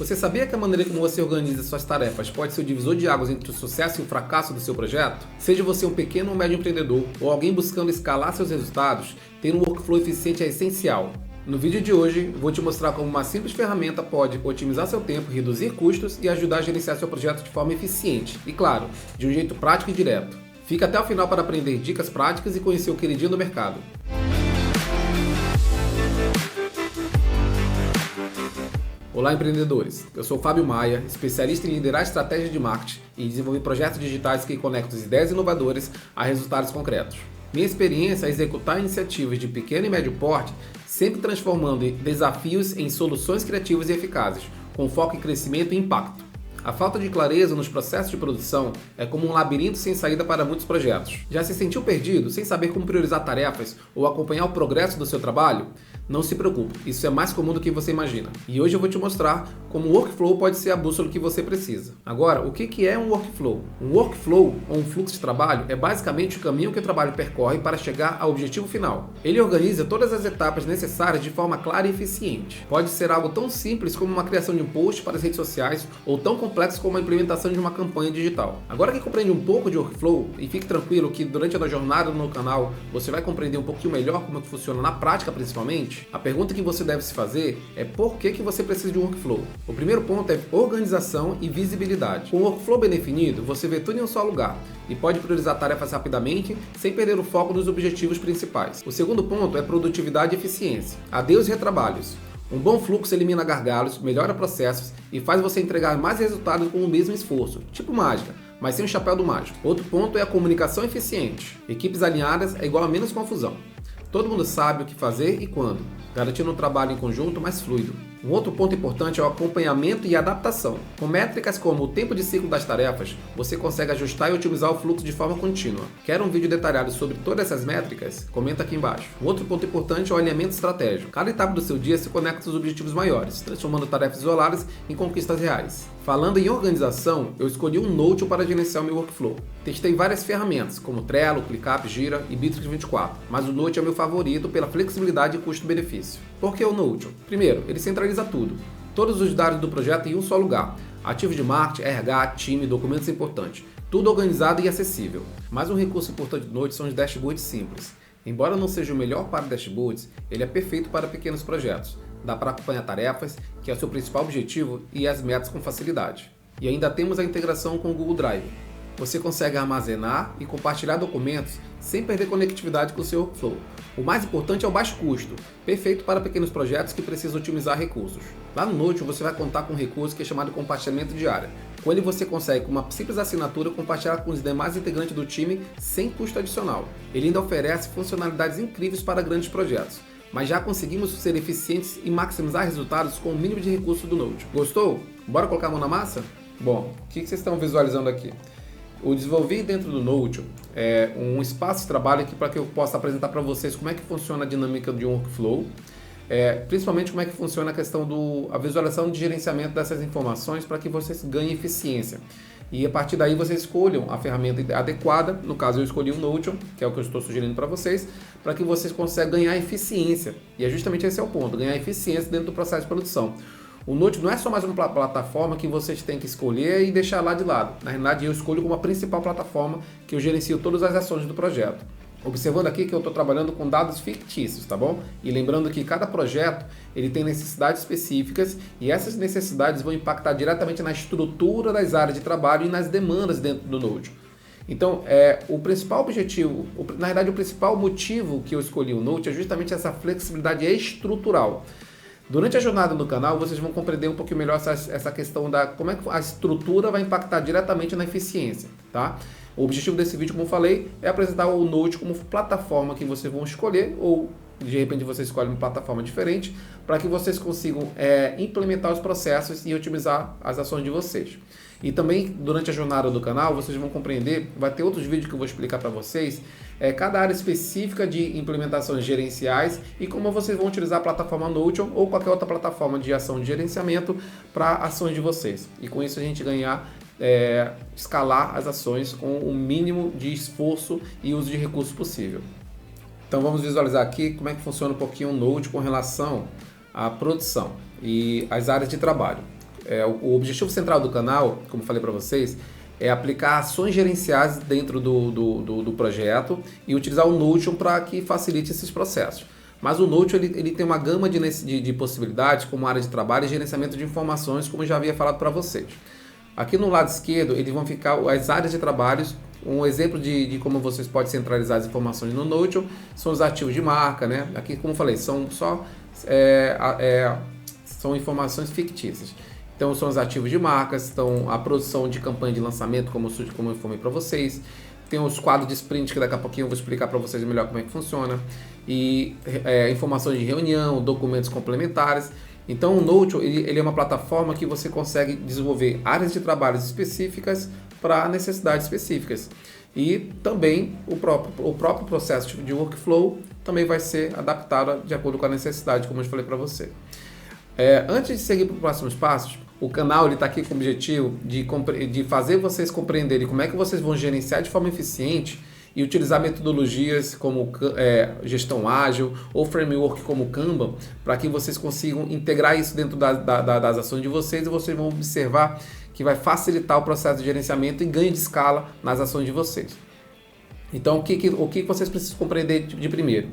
Você sabia que a maneira como você organiza suas tarefas pode ser o divisor de águas entre o sucesso e o fracasso do seu projeto? Seja você um pequeno ou médio empreendedor ou alguém buscando escalar seus resultados, ter um workflow eficiente é essencial. No vídeo de hoje, vou te mostrar como uma simples ferramenta pode otimizar seu tempo, reduzir custos e ajudar a gerenciar seu projeto de forma eficiente e, claro, de um jeito prático e direto. Fica até o final para aprender dicas práticas e conhecer o queridinho do mercado. Olá, empreendedores! Eu sou Fábio Maia, especialista em liderar estratégias de marketing e desenvolver projetos digitais que conectam as ideias inovadoras a resultados concretos. Minha experiência é executar iniciativas de pequeno e médio porte, sempre transformando desafios em soluções criativas e eficazes, com foco em crescimento e impacto. A falta de clareza nos processos de produção é como um labirinto sem saída para muitos projetos. Já se sentiu perdido, sem saber como priorizar tarefas ou acompanhar o progresso do seu trabalho? Não se preocupe, isso é mais comum do que você imagina. E hoje eu vou te mostrar como o workflow pode ser a bússola que você precisa. Agora, o que é um workflow? Um workflow, ou um fluxo de trabalho, é basicamente o caminho que o trabalho percorre para chegar ao objetivo final. Ele organiza todas as etapas necessárias de forma clara e eficiente. Pode ser algo tão simples como uma criação de um post para as redes sociais ou tão complexo como a implementação de uma campanha digital. Agora que compreende um pouco de workflow, e fique tranquilo que durante a jornada no canal você vai compreender um pouquinho melhor como é que funciona na prática principalmente, a pergunta que você deve se fazer é por que você precisa de um workflow. O primeiro ponto é organização e visibilidade. Com o workflow bem definido, você vê tudo em um só lugar e pode priorizar tarefas rapidamente sem perder o foco nos objetivos principais. O segundo ponto é produtividade e eficiência. Adeus retrabalhos. Um bom fluxo elimina gargalos, melhora processos e faz você entregar mais resultados com o mesmo esforço, tipo mágica, mas sem o chapéu do mágico. Outro ponto é a comunicação eficiente. Equipes alinhadas é igual a menos confusão. Todo mundo sabe o que fazer e quando, garantindo um trabalho em conjunto mais fluido. Um outro ponto importante é o acompanhamento e adaptação. Com métricas como o tempo de ciclo das tarefas, você consegue ajustar e otimizar o fluxo de forma contínua. Quer um vídeo detalhado sobre todas essas métricas? Comenta aqui embaixo. Um outro ponto importante é o alinhamento estratégico. Cada etapa do seu dia se conecta aos objetivos maiores, transformando tarefas isoladas em conquistas reais. Falando em organização, eu escolhi um Notion para gerenciar o meu workflow. Testei várias ferramentas, como Trello, ClickUp, Gira e Bitrix24, mas o Notion é meu favorito pela flexibilidade e custo-benefício. Por que o Notion? Primeiro, ele centraliza tudo. Todos os dados do projeto em um só lugar. Ativos de marketing, RH, time, documentos importantes. Tudo organizado e acessível. Mais um recurso importante do Notion são os dashboards simples. Embora não seja o melhor para dashboards, ele é perfeito para pequenos projetos. Dá para acompanhar tarefas, que é o seu principal objetivo, e as metas com facilidade. E ainda temos a integração com o Google Drive. Você consegue armazenar e compartilhar documentos sem perder conectividade com o seu workflow. O mais importante é o baixo custo, perfeito para pequenos projetos que precisam otimizar recursos. Lá no Notion você vai contar com um recurso que é chamado compartilhamento de área. Com ele você consegue, com uma simples assinatura, compartilhar com os demais integrantes do time sem custo adicional. Ele ainda oferece funcionalidades incríveis para grandes projetos. Mas já conseguimos ser eficientes e maximizar resultados com o mínimo de recursos do Notion. Gostou? Bora colocar a mão na massa? Bom, o que vocês estão visualizando aqui? Eu desenvolvi dentro do Notion um espaço de trabalho aqui para que eu possa apresentar para vocês como é que funciona a dinâmica de um workflow, principalmente como é que funciona a questão da visualização de gerenciamento dessas informações para que vocês ganhem eficiência. E a partir daí vocês escolham a ferramenta adequada, no caso eu escolhi o Notion, que é o que eu estou sugerindo para vocês, para que vocês consigam ganhar eficiência. E é justamente esse é o ponto, ganhar eficiência dentro do processo de produção. O Notion não é só mais uma plataforma que vocês têm que escolher e deixar lá de lado. Na realidade, eu escolho como a principal plataforma que eu gerencio todas as ações do projeto. Observando aqui que eu estou trabalhando com dados fictícios, tá bom? E lembrando que cada projeto ele tem necessidades específicas e essas necessidades vão impactar diretamente na estrutura das áreas de trabalho e nas demandas dentro do Notion. Então, o principal objetivo, na verdade o principal motivo que eu escolhi o Notion é justamente essa flexibilidade estrutural. Durante a jornada do canal, vocês vão compreender um pouquinho melhor essa questão da como é que a estrutura vai impactar diretamente na eficiência, tá? O objetivo desse vídeo, como eu falei, é apresentar o Notion como plataforma que vocês vão escolher, ou de repente você escolhe uma plataforma diferente, para que vocês consigam implementar os processos e otimizar as ações de vocês. E também, durante a jornada do canal, vocês vão compreender, vai ter outros vídeos que eu vou explicar para vocês, cada área específica de implementações gerenciais e como vocês vão utilizar a plataforma Notion ou qualquer outra plataforma de ação de gerenciamento para ações de vocês. E com isso a gente ganhar, escalar as ações com o mínimo de esforço e uso de recursos possível. Então vamos visualizar aqui como é que funciona um pouquinho o Notion com relação à produção e às áreas de trabalho. o objetivo central do canal, como falei para vocês, é aplicar ações gerenciais dentro do projeto e utilizar o Notion para que facilite esses processos. Mas o Notion ele tem uma gama de possibilidades, como área de trabalho e gerenciamento de informações, como eu já havia falado para vocês. Aqui no lado esquerdo, eles vão ficar as áreas de trabalhos. Um exemplo de como vocês podem centralizar as informações no Notion são os ativos de marca, né? Aqui, como eu falei, são informações fictícias. Então, são os ativos de marcas, então a produção de campanha de lançamento, como eu informei para vocês. Tem os quadros de sprint, que daqui a pouquinho eu vou explicar para vocês melhor como é que funciona. E informações de reunião, documentos complementares. Então, o Notion ele é uma plataforma que você consegue desenvolver áreas de trabalho específicas para necessidades específicas. E também o próprio processo de workflow também vai ser adaptado de acordo com a necessidade, como eu falei para você. Antes de seguir para os próximos passos, o canal está aqui com o objetivo de fazer vocês compreenderem como é que vocês vão gerenciar de forma eficiente e utilizar metodologias como gestão ágil ou framework como Kanban, para que vocês consigam integrar isso dentro das ações de vocês, e vocês vão observar que vai facilitar o processo de gerenciamento e ganho de escala nas ações de vocês. Então, o que vocês precisam compreender de primeiro?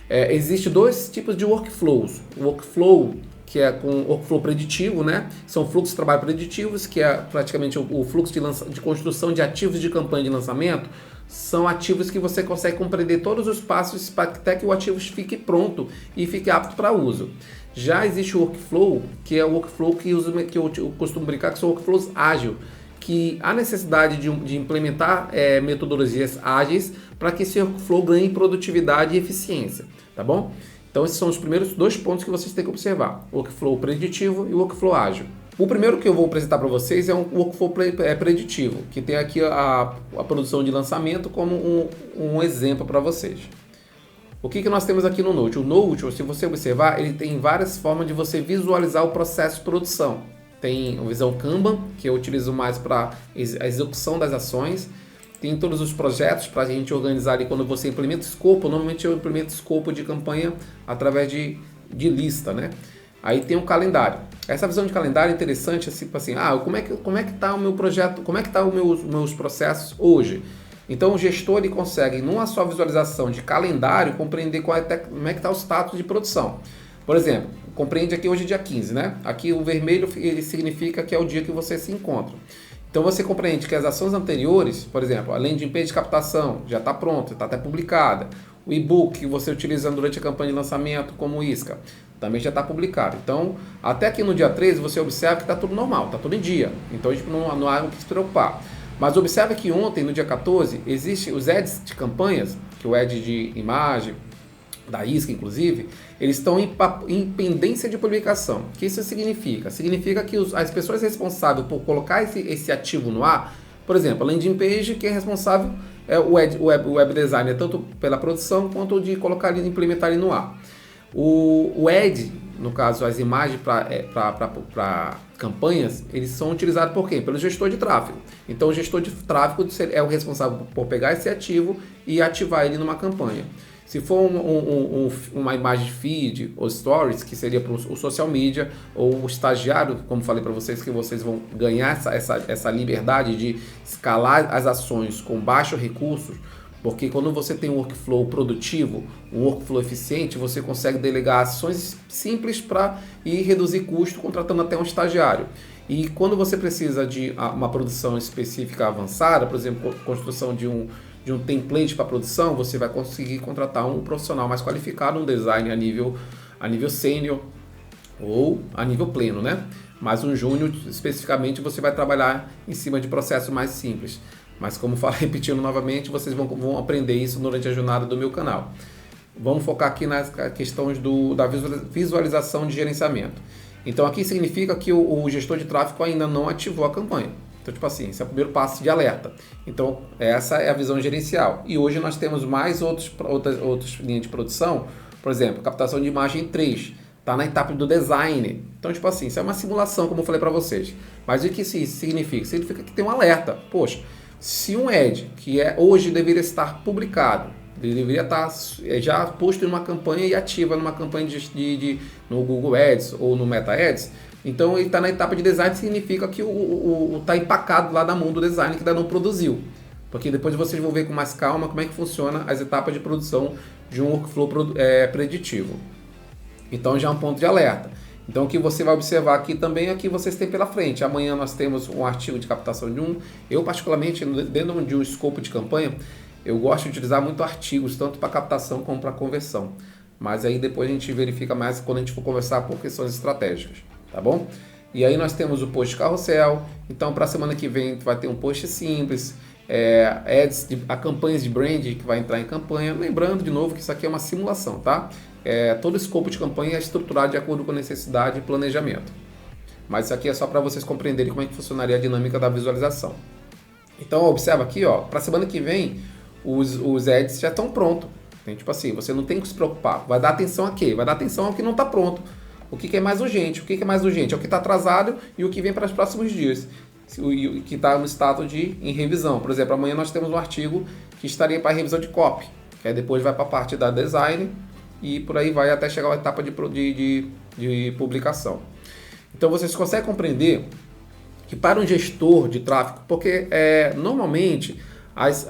Existem dois tipos de workflows. O workflow que é com workflow preditivo, né? São fluxos de trabalho preditivos, que é praticamente o fluxo de construção de ativos de campanha de lançamento. São ativos que você consegue compreender todos os passos até que o ativo fique pronto e fique apto para uso. Já existe o workflow, que é o workflow que eu costumo brincar, que são workflows ágil, que há necessidade de implementar metodologias ágeis para que esse workflow ganhe produtividade e eficiência, tá bom? Então, esses são os primeiros dois pontos que vocês têm que observar: o workflow preditivo e o workflow ágil. O primeiro que eu vou apresentar para vocês é um workflow preditivo, que tem aqui a produção de lançamento como um exemplo para vocês. O que nós temos aqui no Notion? O Notion, se você observar, ele tem várias formas de você visualizar o processo de produção. Tem a visão Kanban, que eu utilizo mais para a execução das ações. Tem todos os projetos para a gente organizar ali quando você implementa escopo. Normalmente eu implemento escopo de campanha através de lista, né? Aí tem o calendário. Essa visão de calendário é interessante, assim, como é que está o meu projeto, como é que estão os meus processos hoje? Então o gestor ele consegue, numa só visualização de calendário, compreender como é que está o status de produção. Por exemplo, compreende aqui hoje é dia 15, né? Aqui o vermelho ele significa que é o dia que você se encontra. Então você compreende que as ações anteriores, por exemplo, a landing page de captação já está pronta, está até publicada. O e-book que você utiliza durante a campanha de lançamento como isca, também já está publicado. Então, até aqui no dia 13 você observa que está tudo normal, está tudo em dia. Então a gente não há o que se preocupar. Mas observe que ontem, no dia 14, existem os ads de campanhas, que o ad de imagem, da isca inclusive, eles estão em pendência de publicação. O que isso significa? Significa que as pessoas responsáveis por colocar esse ativo no ar, por exemplo, a landing page, que é responsável o web designer, tanto pela produção quanto de colocar e implementar ele no ar. O ad, no caso as imagens para campanhas, eles são utilizados por quem? Pelo gestor de tráfego. Então o gestor de tráfego é o responsável por pegar esse ativo e ativar ele numa campanha. Se for uma imagem de feed ou stories, que seria para o social media, ou o estagiário, como falei para vocês, que vocês vão ganhar essa liberdade de escalar as ações com baixos recursos, porque quando você tem um workflow produtivo, um workflow eficiente, você consegue delegar ações simples para ir reduzir custo, contratando até um estagiário. E quando você precisa de uma produção específica avançada, por exemplo, construção de um template para produção, você vai conseguir contratar um profissional mais qualificado, um designer a nível sênior ou a nível pleno, né? Mas um júnior, especificamente, você vai trabalhar em cima de processos mais simples. Mas como falei, repetindo novamente, vocês vão aprender isso durante a jornada do meu canal. Vamos focar aqui nas questões da visualização de gerenciamento. Então aqui significa que o gestor de tráfego ainda não ativou a campanha. Então, tipo assim, esse é o primeiro passo de alerta. Então, essa é a visão gerencial. E hoje nós temos mais outras linhas de produção. Por exemplo, captação de imagem 3. Está na etapa do design. Então, tipo assim, isso é uma simulação, como eu falei para vocês. Mas o que isso significa? Significa que tem um alerta. Poxa, se um ad, que hoje deveria estar publicado, ele deveria estar já posto em uma campanha e ativa numa campanha no Google Ads ou no Meta Ads, Então ele está na etapa de design, significa que está empacado lá na mão do design que ainda não produziu. Porque depois vocês vão ver com mais calma como é que funciona as etapas de produção de um workflow preditivo. Então já é um ponto de alerta. Então o que você vai observar aqui também é o que vocês têm pela frente. Amanhã nós temos um artigo de captação de eu particularmente, dentro de um escopo de campanha, eu gosto de utilizar muito artigos, tanto para captação como para conversão. Mas aí depois a gente verifica mais quando a gente for conversar por questões estratégicas, tá bom? E aí nós temos o post carrossel. Então para a semana que vem vai ter um post simples, ads, campanhas de brand que vai entrar em campanha. Lembrando de novo que isso aqui é uma simulação, tá? Todo escopo de campanha é estruturado de acordo com a necessidade e planejamento. Mas isso aqui é só para vocês compreenderem como é que funcionaria a dinâmica da visualização. Então observa aqui, ó, para a semana que vem os ads já estão prontos. Tipo assim, você não tem que se preocupar. Vai dar atenção a quê? Vai dar atenção ao que não está pronto. O que é mais urgente? O que é mais urgente? É o que está atrasado e o que vem para os próximos dias. O que está no status em revisão. Por exemplo, amanhã nós temos um artigo que estaria para revisão de copy. Que aí depois vai para a parte da design e por aí vai até chegar a etapa de publicação. Então vocês conseguem compreender que para um gestor de tráfego, porque normalmente as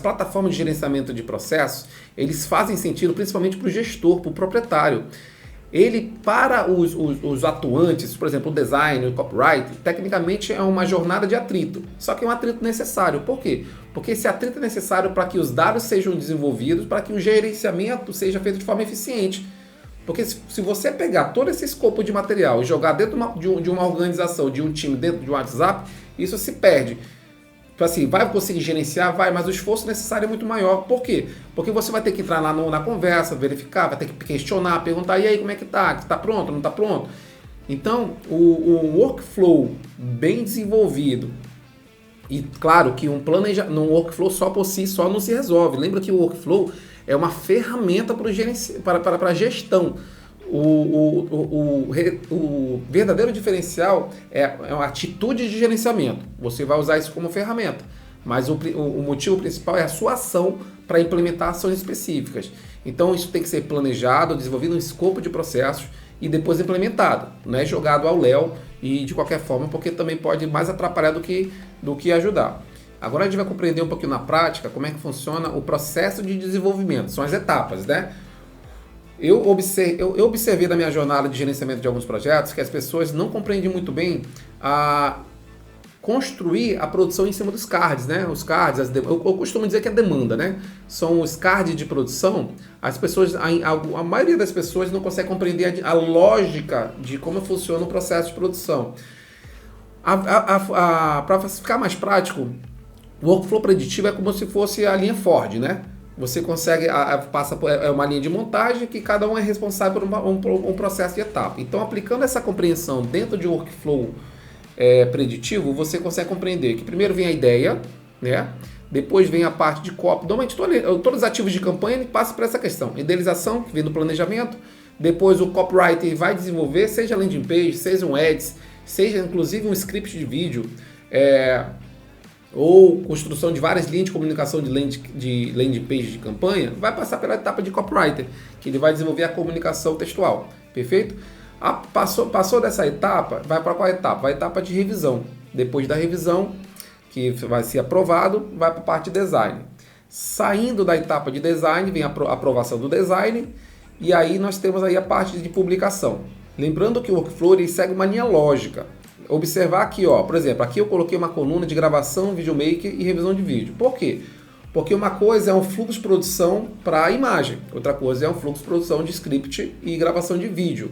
plataformas de gerenciamento de processos, eles fazem sentido principalmente para o gestor, para o proprietário. Ele, para os atuantes, por exemplo, o design, o copyright, tecnicamente é uma jornada de atrito. Só que é um atrito necessário. Por quê? Porque esse atrito é necessário para que os dados sejam desenvolvidos, para que o gerenciamento seja feito de forma eficiente. Porque se você pegar todo esse escopo de material e jogar dentro de uma organização, de um time, dentro de um WhatsApp, isso se perde. Então, assim, vai conseguir gerenciar? Vai, mas o esforço necessário é muito maior. Por quê? Porque você vai ter que entrar lá na conversa, verificar, vai ter que questionar, perguntar, e aí, como é que tá? Está pronto? Não está pronto? Então, o workflow bem desenvolvido, e claro que um workflow só por si só não se resolve. Lembra que o workflow é uma ferramenta para a gestão. O verdadeiro diferencial é uma atitude de gerenciamento. Você vai usar isso como ferramenta, mas o motivo principal é a sua ação para implementar ações específicas. Então isso tem que ser planejado, desenvolvido um escopo de processos e depois implementado. Não é jogado ao léu e de qualquer forma, porque também pode mais atrapalhar do que ajudar. Agora a gente vai compreender um pouquinho na prática como é que funciona o processo de desenvolvimento. São as etapas, né? Eu observei da minha jornada de gerenciamento de alguns projetos que as pessoas não compreendem muito bem a construir a produção em cima dos cards, né? Os cards, eu costumo dizer que é demanda, né? São os cards de produção. As pessoas, a maioria das pessoas não consegue compreender a lógica de como funciona o processo de produção. Para ficar mais prático, o workflow preditivo é como se fosse a linha Ford, né? Você consegue, passa por uma linha de montagem que cada um é responsável por um processo de etapa. Então, aplicando essa compreensão dentro de um workflow preditivo, você consegue compreender que primeiro vem a ideia, né? Depois vem a parte de copy. Normalmente, todos os ativos de campanha passam por essa questão. Idealização, que vem do planejamento. Depois, o copywriter vai desenvolver, seja landing page, seja um ads, seja inclusive um script de vídeo, ou construção de várias linhas de comunicação de landing page de campanha, vai passar pela etapa de copywriter, que ele vai desenvolver a comunicação textual, perfeito? Passou dessa etapa, vai para qual etapa? Vai a etapa de revisão. Depois da revisão, que vai ser aprovado, vai para a parte de design. Saindo da etapa de design, vem a aprovação do design, e aí nós temos aí a parte de publicação. Lembrando que o workflow ele segue uma linha lógica. Observar aqui, ó, por exemplo, aqui eu coloquei uma coluna de gravação, videomaker e revisão de vídeo. Por quê? Porque uma coisa é um fluxo de produção para a imagem, outra coisa é um fluxo de produção de script e gravação de vídeo.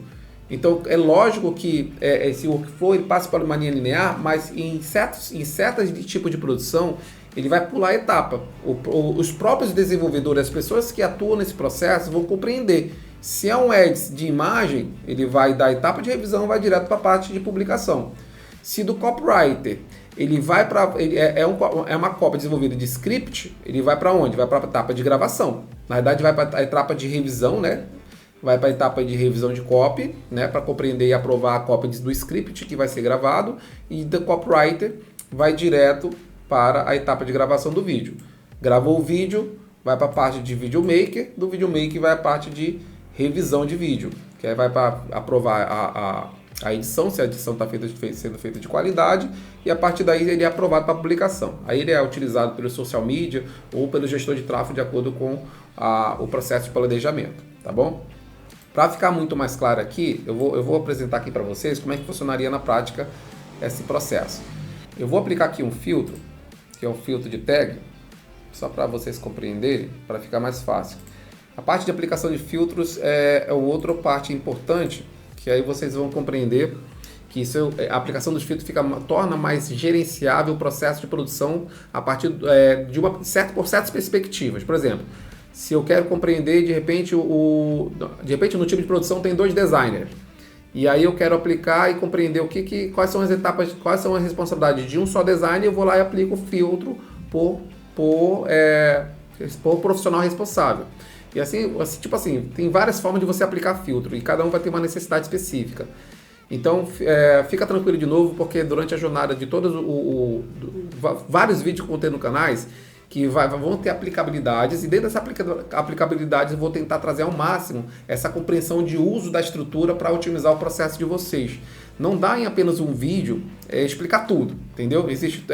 Então é lógico que esse workflow ele passa por uma linha linear, mas em certos tipos de produção ele vai pular a etapa. Os próprios desenvolvedores, as pessoas que atuam nesse processo vão compreender. Se é um ads de imagem, ele vai da etapa de revisão, vai direto para a parte de publicação. Se do copywriter, ele vai para uma cópia desenvolvida de script, ele vai para onde? Vai para a etapa de gravação. Na verdade, vai para a etapa de revisão, né? Vai para a etapa de revisão de copy, né? Para compreender e aprovar a cópia do script que vai ser gravado. E do copywriter vai direto para a etapa de gravação do vídeo. Gravou o vídeo, vai para a parte de videomaker, do videomaker vai a parte de revisão de vídeo, que aí vai para aprovar a edição, se a edição está sendo feita de qualidade, e a partir daí ele é aprovado para publicação. Aí ele é utilizado pelo social media ou pelo gestor de tráfego de acordo com o processo de planejamento, tá bom? Para ficar muito mais claro aqui, eu vou apresentar aqui para vocês como é que funcionaria na prática esse processo. Eu vou aplicar aqui um filtro, que é o filtro de tag, só para vocês compreenderem, para ficar mais fácil. A parte de aplicação de filtros é outra parte importante, que aí vocês vão compreender que a aplicação dos filtros torna mais gerenciável o processo de produção a partir por certas perspectivas. Por exemplo, se eu quero compreender, de repente no time de produção tem 2 designers, e aí eu quero aplicar e compreender quais são as etapas, quais são as responsabilidades de um só designer, eu vou lá e aplico o filtro por profissional responsável. E assim, tipo assim, tem várias formas de você aplicar filtro, e cada um vai ter uma necessidade específica. Então, fica tranquilo de novo, porque durante a jornada de todos vários vídeos que vão ter no canais, que vão ter aplicabilidades, e dentro dessa aplicabilidades eu vou tentar trazer ao máximo essa compreensão de uso da estrutura para otimizar o processo de vocês. Não dá em apenas um vídeo explicar tudo, entendeu? Existem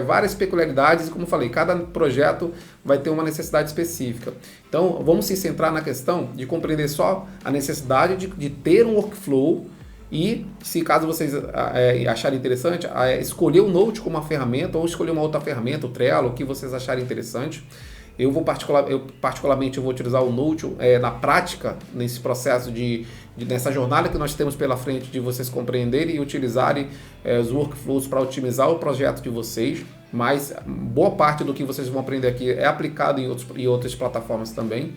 várias peculiaridades, e como eu falei, cada projeto vai ter uma necessidade específica. Então, vamos se centrar na questão de compreender só a necessidade de ter um workflow. E, se caso vocês acharem interessante, escolher o Note como uma ferramenta ou escolher uma outra ferramenta, o Trello, o que vocês acharem interessante. Eu particularmente vou utilizar o Note na prática, nesse processo nessa jornada que nós temos pela frente de vocês compreenderem e utilizarem os workflows para otimizar o projeto de vocês. Mas boa parte do que vocês vão aprender aqui é aplicado em outras plataformas também.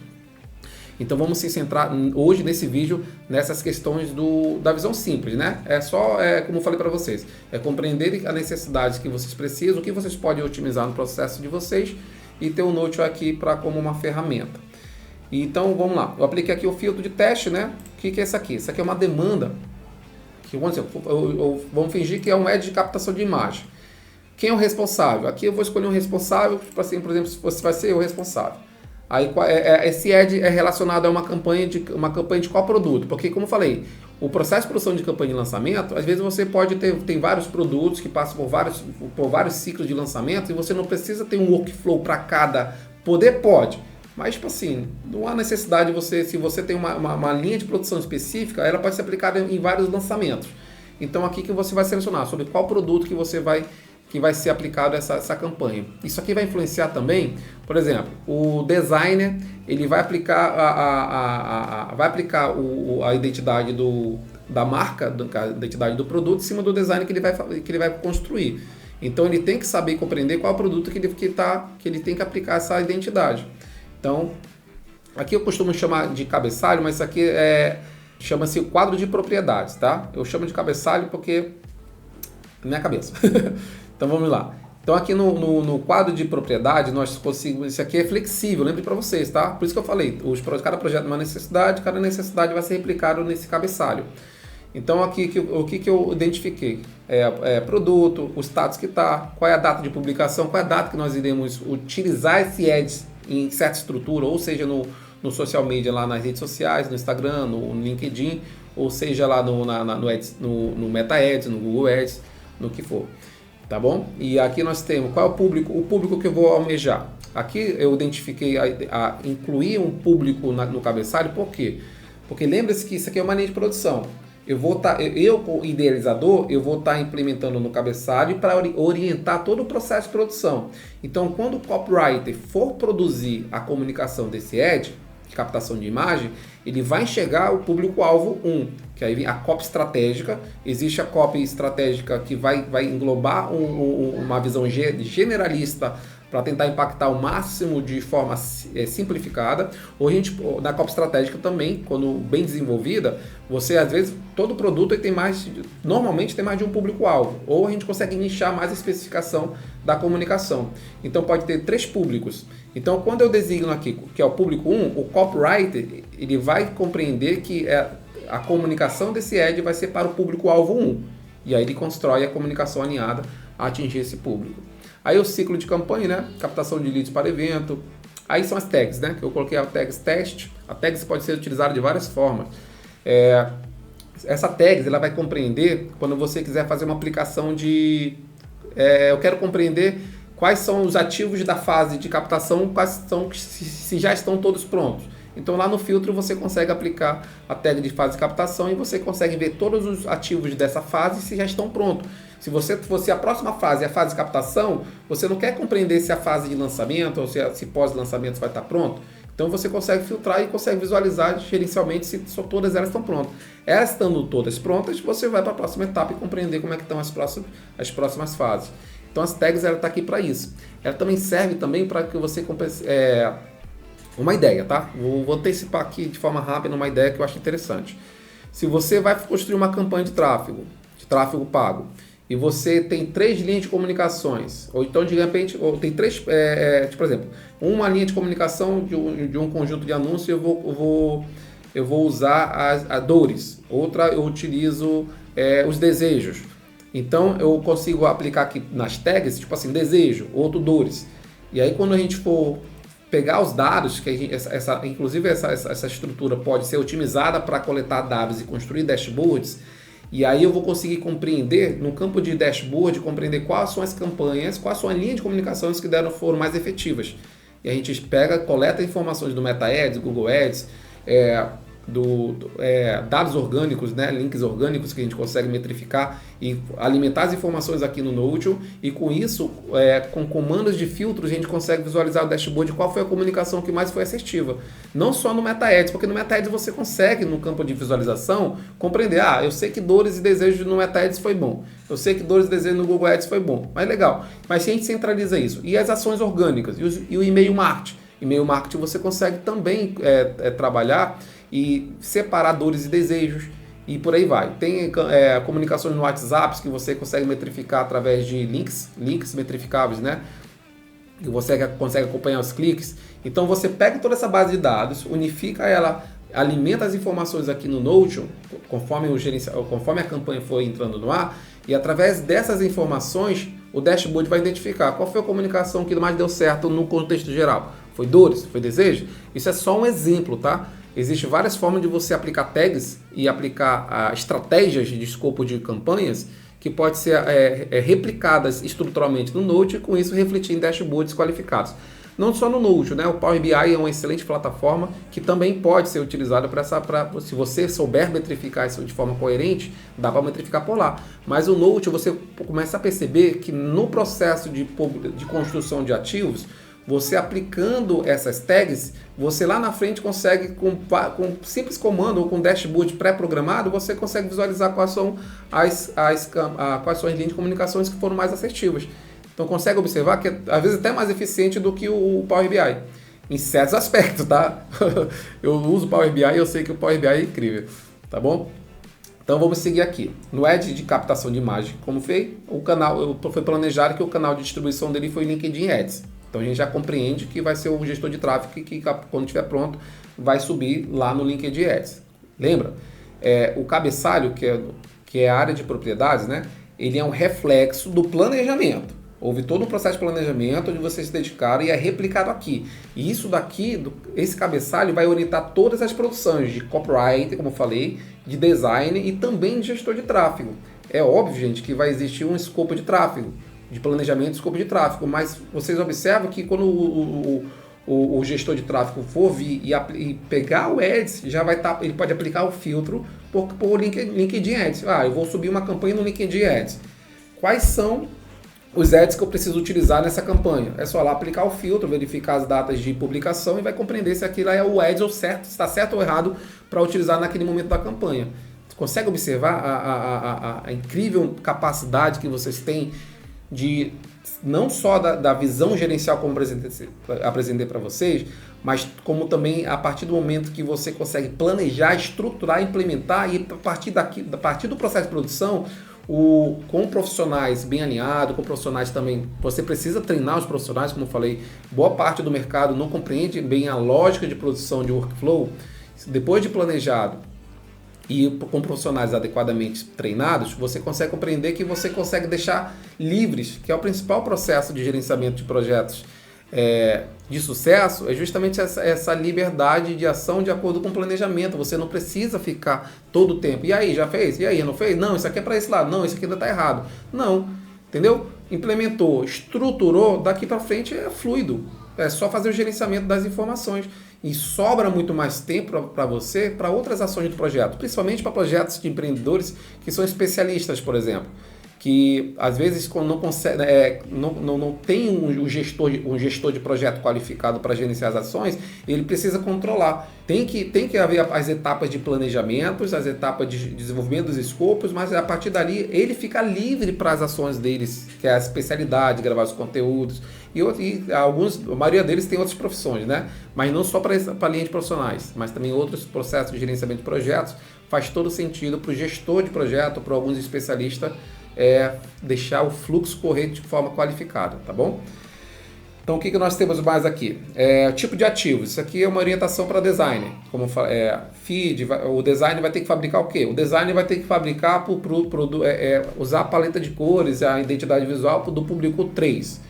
Então vamos se centrar hoje nesse vídeo nessas questões da visão simples, né? Como eu falei para vocês, compreender a necessidade que vocês precisam, o que vocês podem otimizar no processo de vocês e ter o Note aqui como uma ferramenta. Então vamos lá, eu apliquei aqui o filtro de teste, né? O que é isso aqui? Isso aqui é uma demanda, vamos fingir que é um ad de captação de imagem. Quem é o responsável? Aqui eu vou escolher um responsável, por exemplo, se você vai ser o responsável. Aí esse ad é relacionado a uma campanha de qual produto? Porque, como eu falei, o processo de produção de campanha de lançamento, às vezes você pode tem vários produtos que passam por vários ciclos de lançamento, e você não precisa ter um workflow para cada. Pode, mas tipo assim, não há necessidade se você tem uma linha de produção específica, ela pode ser aplicada em vários lançamentos. Então aqui que você vai selecionar sobre qual produto que vai ser aplicado essa campanha. Isso aqui vai influenciar também, por exemplo, o designer, ele vai aplicar a identidade da marca, a identidade do produto em cima do design que ele vai construir. Então ele tem que saber e compreender qual é o produto que ele tem que aplicar essa identidade. Então, aqui eu costumo chamar de cabeçalho, mas isso aqui chama-se quadro de propriedades, tá? Eu chamo de cabeçalho porque é minha cabeça. Então vamos lá. Então aqui no quadro de propriedade nós conseguimos, isso aqui é flexível, lembre para vocês, tá? Por isso que eu falei, cada projeto tem uma necessidade, cada necessidade vai ser replicado nesse cabeçalho. Então aqui o que eu identifiquei? Produto, o status que está, qual é a data de publicação, qual é a data que nós iremos utilizar esse ads em certa estrutura, ou seja no social media, lá nas redes sociais, no Instagram, no LinkedIn, ou seja lá no Meta Ads, no Google Ads, no que for. Tá bom? E aqui nós temos qual é o público que eu vou almejar. Aqui eu identifiquei a incluir um público no cabeçalho, por quê? Porque lembre-se que isso aqui é uma linha de produção. Eu, como idealizador, eu vou estar implementando no cabeçalho para orientar todo o processo de produção. Então, quando o copywriter for produzir a comunicação desse ad, de captação de imagem, ele vai enxergar o público-alvo 1, que aí vem a copy estratégica. Existe a copy estratégica que vai englobar uma visão generalista para tentar impactar o máximo de forma simplificada. Ou na copy estratégica também, quando bem desenvolvida, você às vezes, todo produto normalmente tem mais de um público-alvo, ou a gente consegue nichar mais a especificação da comunicação. Então pode ter 3 públicos. Então quando eu designo aqui, que é o público 1, o copywriter, ele vai compreender que a comunicação desse ad vai ser para o público-alvo 1. E aí ele constrói a comunicação alinhada a atingir esse público. Aí o ciclo de campanha, né? Captação de leads para evento. Aí são as tags, né? Que eu coloquei a tags teste. A tags pode ser utilizada de várias formas. Essa tags ela vai compreender quando você quiser fazer uma aplicação de... eu quero compreender quais são os ativos da fase de captação, quais são, se já estão todos prontos. Então lá no filtro você consegue aplicar a tag de fase de captação e você consegue ver todos os ativos dessa fase se já estão prontos. Se a próxima fase é a fase de captação, você não quer compreender se a fase de lançamento ou se pós-lançamento vai estar pronto. Então você consegue filtrar e consegue visualizar gerencialmente se todas elas estão prontas. Elas estando todas prontas, você vai para a próxima etapa e compreender como é que estão as próximas fases. Então as tags ela está aqui para isso. Ela também serve também para que você uma ideia, tá? Vou antecipar aqui de forma rápida uma ideia que eu acho interessante. Se você vai construir uma campanha de tráfego pago, e você tem 3 linhas de comunicações, ou então de repente, ou tem 3, por exemplo, uma linha de comunicação de um conjunto de anúncios, eu vou usar as dores, outra eu utilizo os desejos. Então eu consigo aplicar aqui nas tags, tipo assim, desejo, outro dores. E aí quando a gente for pegar os dados, que inclusive essa estrutura pode ser otimizada para coletar dados e construir dashboards, e aí eu vou conseguir compreender, no campo de dashboard, compreender quais são as campanhas, quais são as linhas de comunicações que foram mais efetivas. E a gente coleta informações do Meta Ads, Google Ads, dados orgânicos, né, links orgânicos que a gente consegue metrificar e alimentar as informações aqui no Notion, e com isso, com comandos de filtros, a gente consegue visualizar o dashboard de qual foi a comunicação que mais foi assertiva. Não só no Meta Ads, porque no Meta Ads você consegue, no campo de visualização, compreender, eu sei que dores e desejos no Meta Ads foi bom, eu sei que dores e desejos no Google Ads foi bom, mas legal. Mas se a gente centraliza isso, e as ações orgânicas, e o e-mail marketing? E-mail marketing você consegue também trabalhar e separar dores e desejos e por aí vai. Tem comunicações no WhatsApp que você consegue metrificar através de links metrificáveis, né? E você consegue acompanhar os cliques. Então você pega toda essa base de dados, unifica ela, alimenta as informações aqui no Notion, conforme a campanha for entrando no ar, e através dessas informações o dashboard vai identificar qual foi a comunicação que mais deu certo no contexto geral. Foi dores? Foi desejo? Isso é só um exemplo, tá? Existem várias formas de você aplicar tags e aplicar estratégias de escopo de campanhas que podem ser replicadas estruturalmente no Notion e com isso refletir em dashboards qualificados. Não só no Notion, né? O Power BI é uma excelente plataforma que também pode ser utilizada se você souber metrificar isso de forma coerente, dá para metrificar por lá. Mas o Notion você começa a perceber que no processo de construção de ativos, você aplicando essas tags, você lá na frente consegue, com simples comando ou com dashboard pré-programado, você consegue visualizar quais são as linhas de comunicações que foram mais assertivas. Então consegue observar que às vezes até mais eficiente do que o Power BI, em certos aspectos, tá? Eu uso o Power BI e eu sei que o Power BI é incrível, tá bom? Então vamos seguir aqui. No Ad de captação de imagem, como foi, foi planejado que o canal de distribuição dele foi o LinkedIn Ads. Então a gente já compreende que vai ser o gestor de tráfego que quando estiver pronto vai subir lá no LinkedIn Ads. Lembra? O cabeçalho, que é a área de propriedades, né? Ele é um reflexo do planejamento. Houve todo um processo de planejamento onde vocês se dedicaram e é replicado aqui. E isso daqui, esse cabeçalho vai orientar todas as produções de copywriter, como eu falei, de design e também de gestor de tráfego. É óbvio, gente, que vai existir um escopo de tráfego, de planejamento e escopo de tráfego, mas vocês observam que quando o gestor de tráfego for vir e pegar o Ads, ele pode aplicar o filtro por LinkedIn Ads. Eu vou subir uma campanha no LinkedIn Ads. Quais são os ads que eu preciso utilizar nessa campanha? É só lá aplicar o filtro, verificar as datas de publicação e vai compreender se aquilo é o ads ou certo, se está certo ou errado para utilizar naquele momento da campanha. Você consegue observar a incrível capacidade que vocês têm de não só da visão gerencial como apresentei para vocês, mas como também a partir do momento que você consegue planejar, estruturar, implementar e a partir do processo de produção, com profissionais bem alinhados, com profissionais também, você precisa treinar os profissionais, como eu falei, boa parte do mercado não compreende bem a lógica de produção de workflow. Depois de planejado e com profissionais adequadamente treinados, você consegue compreender que você consegue deixar livres, que é o principal processo de gerenciamento de projetos de sucesso é justamente essa liberdade de ação de acordo com o planejamento. Você não precisa ficar todo o tempo. E aí, já fez? E aí, não fez? Não, isso aqui é para esse lado. Não, isso aqui ainda está errado. Não, entendeu? Implementou, estruturou, daqui para frente é fluido. É só fazer o gerenciamento das informações. E sobra muito mais tempo para você, para outras ações do projeto. Principalmente para projetos de empreendedores que são especialistas, por exemplo. Que às vezes quando não consegue, não tem um gestor de projeto qualificado para gerenciar as ações, ele precisa controlar. Tem que haver as etapas de planejamentos, as etapas de desenvolvimento dos escopos, mas a partir dali ele fica livre para as ações deles, que é a especialidade, gravar os conteúdos. A maioria deles tem outras profissões, né? Mas não só para a linha de profissionais, mas também outros processos de gerenciamento de projetos. Faz todo sentido para o gestor de projeto, para alguns especialistas, deixar o fluxo correr de forma qualificada, tá bom? Então o que nós temos mais aqui? Tipo de ativos. Isso aqui é uma orientação para design. Como feed, o design vai ter que fabricar o quê? O design vai ter que fabricar usar a paleta de cores, a identidade visual do público 3.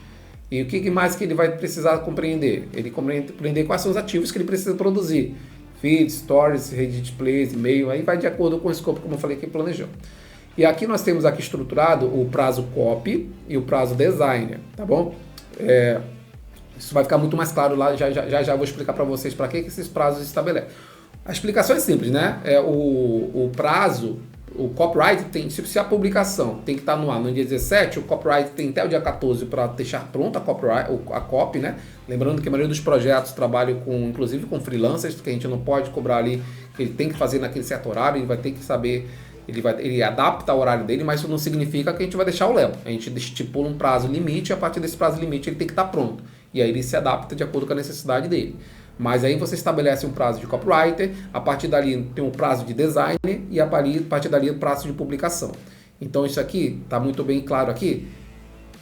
E o que mais que ele vai precisar compreender? Ele compreender quais são os ativos que ele precisa produzir. Feed, stories, rede de plays, e-mail, aí vai de acordo com o escopo, como eu falei, que planejou. E aqui nós temos aqui estruturado o prazo copy e o prazo designer, tá bom? Isso vai ficar muito mais claro lá, já vou explicar para vocês para que esses prazos se estabelecem. A explicação é simples, né? O prazo, o copyright tem, se a publicação tem que estar no ar no dia 17, o copyright tem até o dia 14 para deixar pronta a copy, né? Lembrando que a maioria dos projetos trabalham inclusive com freelancers, que a gente não pode cobrar ali, ele tem que fazer naquele certo horário, ele vai ter que saber. Ele adapta o horário dele, mas isso não significa que a gente vai deixar o Léo. A gente estipula um prazo limite e a partir desse prazo limite ele tem que estar pronto. E aí ele se adapta de acordo com a necessidade dele. Mas aí você estabelece um prazo de copywriter, a partir dali tem um prazo de design e a partir dali o prazo de publicação. Então isso aqui está muito bem claro aqui?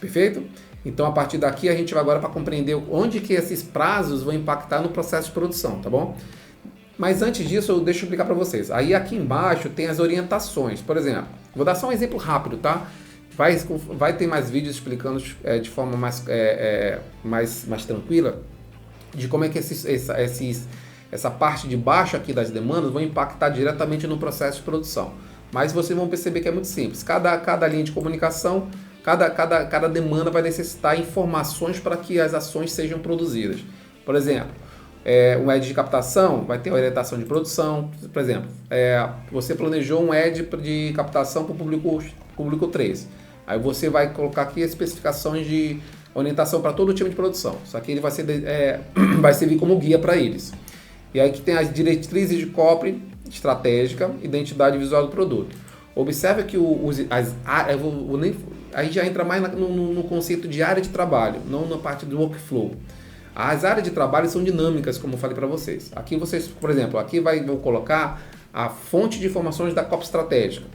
Perfeito? Então a partir daqui a gente vai agora para compreender onde que esses prazos vão impactar no processo de produção, tá bom? Mas antes disso, deixa eu explicar para vocês. Aí aqui embaixo tem as orientações. Por exemplo, vou dar só um exemplo rápido, tá? Vai ter mais vídeos explicando de forma mais tranquila de como é que essa parte de baixo aqui das demandas vão impactar diretamente no processo de produção. Mas vocês vão perceber que é muito simples. Cada linha de comunicação, cada demanda vai necessitar informações para que as ações sejam produzidas. Por exemplo, um ad de captação vai ter orientação de produção. Por exemplo, você planejou um ad de captação para o público 3. Aí você vai colocar aqui as especificações de orientação para todo o time de produção. Isso aqui ele vai servir como guia para eles. E aí que tem as diretrizes de copy estratégica, identidade visual do produto. Observe que aí já entra mais no conceito de área de trabalho, não na parte do workflow. As áreas de trabalho são dinâmicas, como eu falei para vocês. Aqui vocês, por exemplo, vou colocar a fonte de informações da copy estratégica.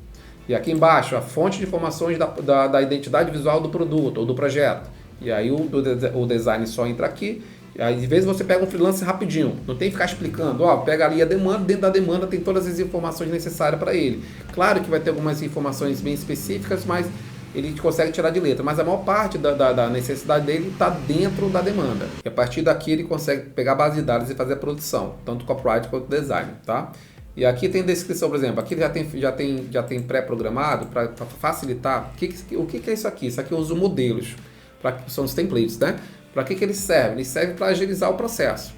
E aqui embaixo, a fonte de informações da identidade visual do produto ou do projeto. E aí o design só entra aqui. E aí, às vezes você pega um freelancer rapidinho, não tem que ficar explicando. Pega ali a demanda, dentro da demanda tem todas as informações necessárias para ele. Claro que vai ter algumas informações bem específicas, mas ele consegue tirar de letra, mas a maior parte da necessidade dele está dentro da demanda. E a partir daqui ele consegue pegar a base de dados e fazer a produção, tanto copyright quanto design, tá? E aqui tem descrição, por exemplo, aqui já tem pré-programado para facilitar. O que é isso aqui? Isso aqui eu uso modelos, são os templates, né? Para que eles servem? Eles servem para agilizar o processo.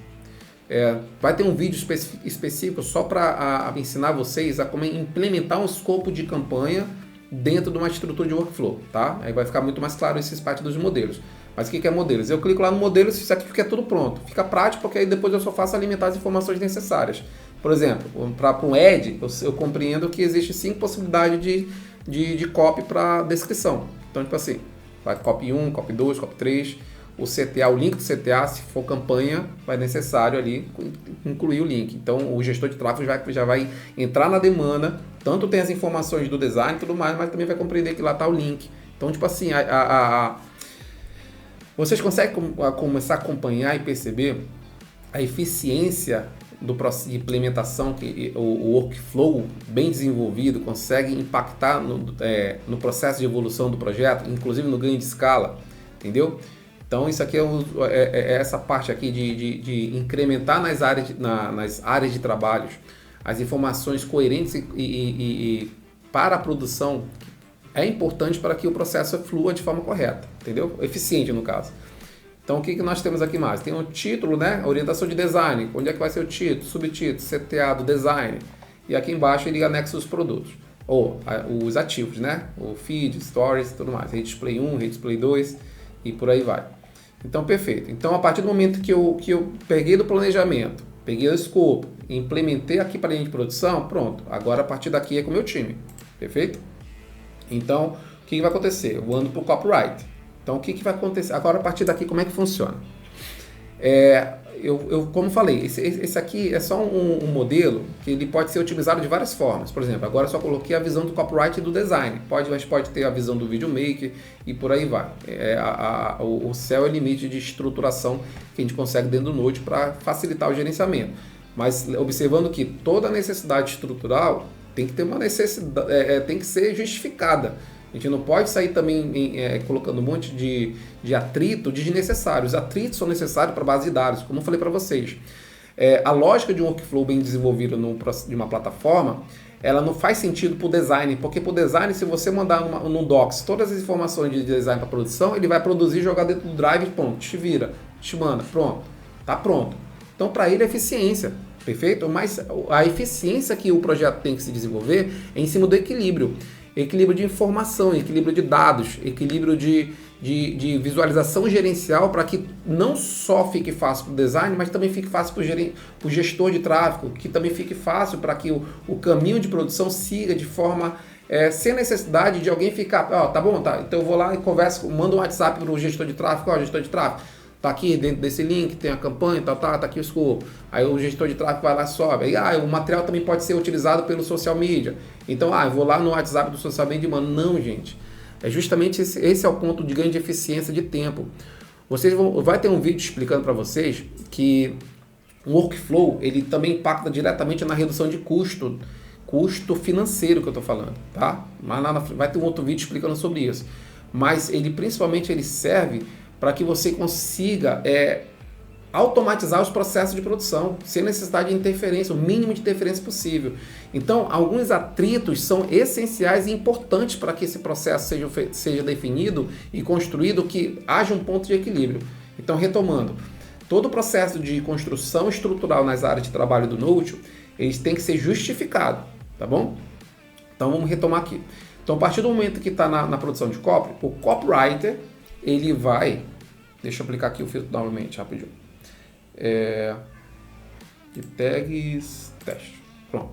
Vai ter um vídeo específico só para ensinar vocês a como implementar um escopo de campanha dentro de uma estrutura de workflow, tá? Aí vai ficar muito mais claro esses parte dos modelos. Mas o que é modelos? Eu clico lá no modelo e isso aqui fica tudo pronto. Fica prático porque aí depois eu só faço alimentar as informações necessárias. Por exemplo, para um ad, eu compreendo que existe 5 possibilidades de copy para descrição. Então, tipo assim, vai copy 1, copy 2, copy 3, o CTA, o link do CTA, se for campanha, vai necessário ali incluir o link. Então, o gestor de tráfego já vai entrar na demanda, tanto tem as informações do design e tudo mais, mas também vai compreender que lá está o link. Então, tipo assim, vocês conseguem começar a acompanhar e perceber a eficiência do processo de implementação, que o workflow bem desenvolvido consegue impactar no processo de evolução do projeto, inclusive no ganho de escala, entendeu? Então isso aqui é essa parte aqui de incrementar nas áreas de trabalho as informações coerentes e para a produção é importante para que o processo flua de forma correta, entendeu? Eficiente no caso. Então o que nós temos aqui mais? Tem o título, né? Orientação de design, onde é que vai ser o título, subtítulo, CTA do design. E aqui embaixo ele anexa os produtos, ou os ativos, né? O feed, stories e tudo mais. Rede Display 1, Rede Display 2 e por aí vai. Então perfeito. Então a partir do momento que eu peguei do planejamento, peguei o escopo, implementei aqui para a linha de produção, pronto. Agora a partir daqui é com o meu time, perfeito? Então o que vai acontecer? Eu ando para o copyright. Então, o que vai acontecer? Agora, a partir daqui, como é que funciona? Como falei, esse aqui é só um modelo que ele pode ser utilizado de várias formas. Por exemplo, agora eu só coloquei a visão do copyright e do design. Mas pode ter a visão do videomaker e por aí vai. O céu é o limite de estruturação que a gente consegue dentro do Node para facilitar o gerenciamento. Mas observando que toda necessidade estrutural tem que ter uma necessidade, tem que ser justificada. A gente não pode sair também colocando um monte de atrito desnecessário. Os atritos são necessários para a base de dados, como eu falei para vocês. A lógica de um workflow bem desenvolvido de uma plataforma, ela não faz sentido para o design, porque para o design, se você mandar num Docs todas as informações de design para produção, ele vai produzir, jogar dentro do Drive, pronto, te vira, te manda, pronto, tá pronto. Então, para ele é eficiência, perfeito? Mas a eficiência que o projeto tem que se desenvolver é em cima do equilíbrio. Equilíbrio de informação, equilíbrio de dados, equilíbrio de visualização gerencial para que não só fique fácil para o design, mas também fique fácil para o gestor de tráfego, que também fique fácil para que o caminho de produção siga de forma sem necessidade de alguém ficar, tá bom, tá, então eu vou lá e converso, mando um WhatsApp para o gestor de tráfego, gestor de tráfego, tá aqui dentro desse link, tem a campanha, tá aqui o escopo. Aí o gestor de tráfego vai lá e sobe. Aí o material também pode ser utilizado pelo social media. Então, eu vou lá no WhatsApp do social media e mando. Não, gente. É justamente esse é o ponto de ganho de eficiência de tempo. Vai ter um vídeo explicando para vocês que o workflow, ele também impacta diretamente na redução de custo financeiro que eu estou falando, tá? Mas vai ter um outro vídeo explicando sobre isso. Mas principalmente ele serve para que você consiga automatizar os processos de produção, sem necessidade de interferência, o mínimo de interferência possível. Então, alguns atritos são essenciais e importantes para que esse processo seja definido e construído, que haja um ponto de equilíbrio. Então, retomando, todo o processo de construção estrutural nas áreas de trabalho do Node, eles têm que ser justificados, tá bom? Então, vamos retomar aqui. Então, a partir do momento que está na produção de copy, o copywriter, ele vai... Deixa eu aplicar aqui o filtro novamente, rapidinho. De tags, teste. Pronto.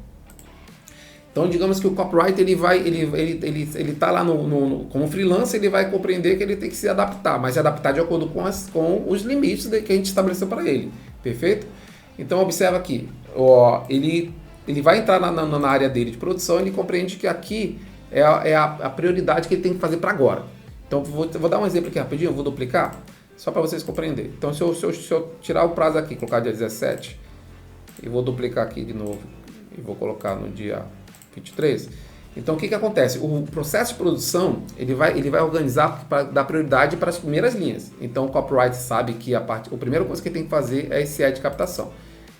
Então, digamos que o copywriter, ele tá lá como freelancer, ele vai compreender que ele tem que se adaptar, mas se adaptar de acordo com os limites que a gente estabeleceu para ele. Perfeito? Então, observa aqui. Ele vai entrar na área dele de produção, ele compreende que aqui é a prioridade que ele tem que fazer para agora. Então, vou dar um exemplo aqui rapidinho, vou duplicar. Só para vocês compreenderem. Então, se eu tirar o prazo aqui, colocar dia 17, e vou duplicar aqui de novo, e vou colocar no dia 23. Então, o que acontece? O processo de produção, ele vai organizar para dar prioridade para as primeiras linhas. Então, o copyright sabe que a primeira coisa que ele tem que fazer é esse ad de captação.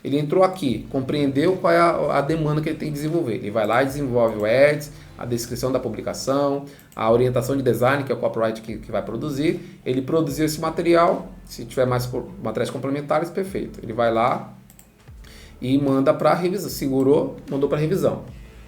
Ele entrou aqui, compreendeu qual é a demanda que ele tem que desenvolver. Ele vai lá e desenvolve o ads, a descrição da publicação, a orientação de design, que é o copyright que vai produzir. Ele produziu esse material, se tiver mais materiais complementares, perfeito. Ele vai lá e manda para revisão. Segurou, mandou para revisão.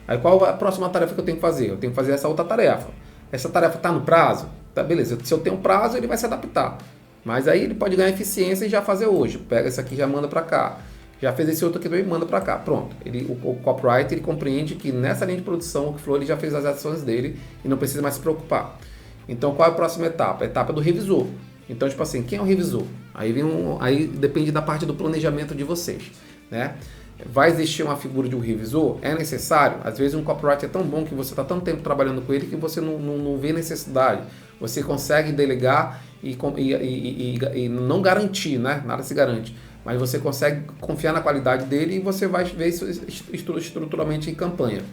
Aí qual a próxima tarefa que eu tenho que fazer? Eu tenho que fazer essa outra tarefa. Essa tarefa está no prazo? Tá, beleza. Se eu tenho um prazo, ele vai se adaptar. Mas aí ele pode ganhar eficiência e já fazer hoje. Pega esse aqui e já manda para cá. Já fez esse outro aqui também, manda para cá. Pronto. O copywriter, ele compreende que nessa linha de produção, o workflow, ele já fez as ações dele e não precisa mais se preocupar. Então, qual é a próxima etapa? A etapa do revisor. Então, tipo assim, quem é o revisor? Aí depende da parte do planejamento de vocês, né? Vai existir uma figura de um revisor? É necessário? Às vezes um copywriter é tão bom que você está tanto tempo trabalhando com ele que você não vê necessidade. Você consegue delegar e não garantir, né? Nada se garante. Mas você consegue confiar na qualidade dele e você vai ver isso estruturalmente em campanha.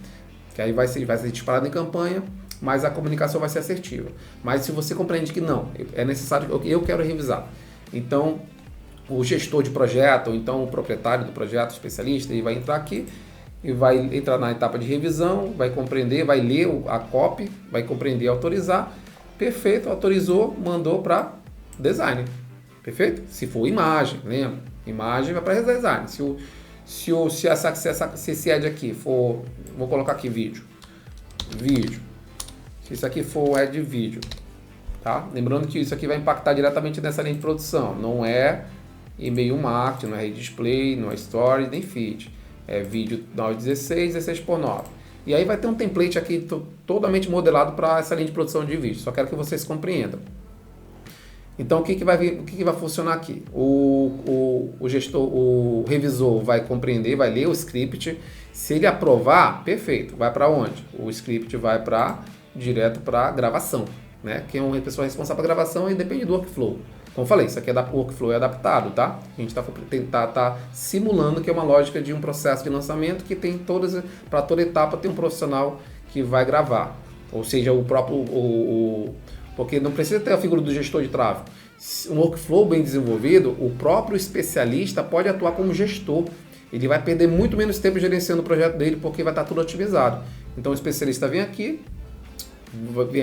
Que aí vai ser disparado em campanha mais a comunicação vai ser assertiva. Mas se você compreende que não, é necessário, eu quero revisar. Então, o gestor de projeto, ou então o proprietário do projeto, especialista, ele vai entrar aqui e vai entrar na etapa de revisão, vai compreender, vai ler a copy, vai compreender e autorizar. Perfeito, autorizou, mandou para design. Perfeito? Se for imagem, lembra? Imagem vai para design. Se esse ad aqui for, vou colocar aqui vídeo. Se isso aqui for ad vídeo, tá? Lembrando que isso aqui vai impactar diretamente nessa linha de produção. Não é e-mail marketing, não é rede display, não é story, nem feed. É vídeo 9:16, 16:9. E aí vai ter um template aqui totalmente modelado para essa linha de produção de vídeo. Só quero que vocês compreendam. Então, o que vai funcionar aqui? O gestor, o revisor vai compreender, vai ler o script. Se ele aprovar, perfeito. Vai para onde? O script vai direto para gravação, né? Quem é uma pessoa responsável para gravação e depende do workflow. Como eu falei, isso aqui o workflow é adaptado, tá? A gente tá simulando que é uma lógica de um processo de lançamento que tem para toda etapa tem um profissional que vai gravar. Ou seja, o próprio... porque não precisa ter a figura do gestor de tráfego. Um workflow bem desenvolvido, o próprio especialista pode atuar como gestor. Ele vai perder muito menos tempo gerenciando o projeto dele porque vai estar tudo otimizado. Então o especialista vem aqui,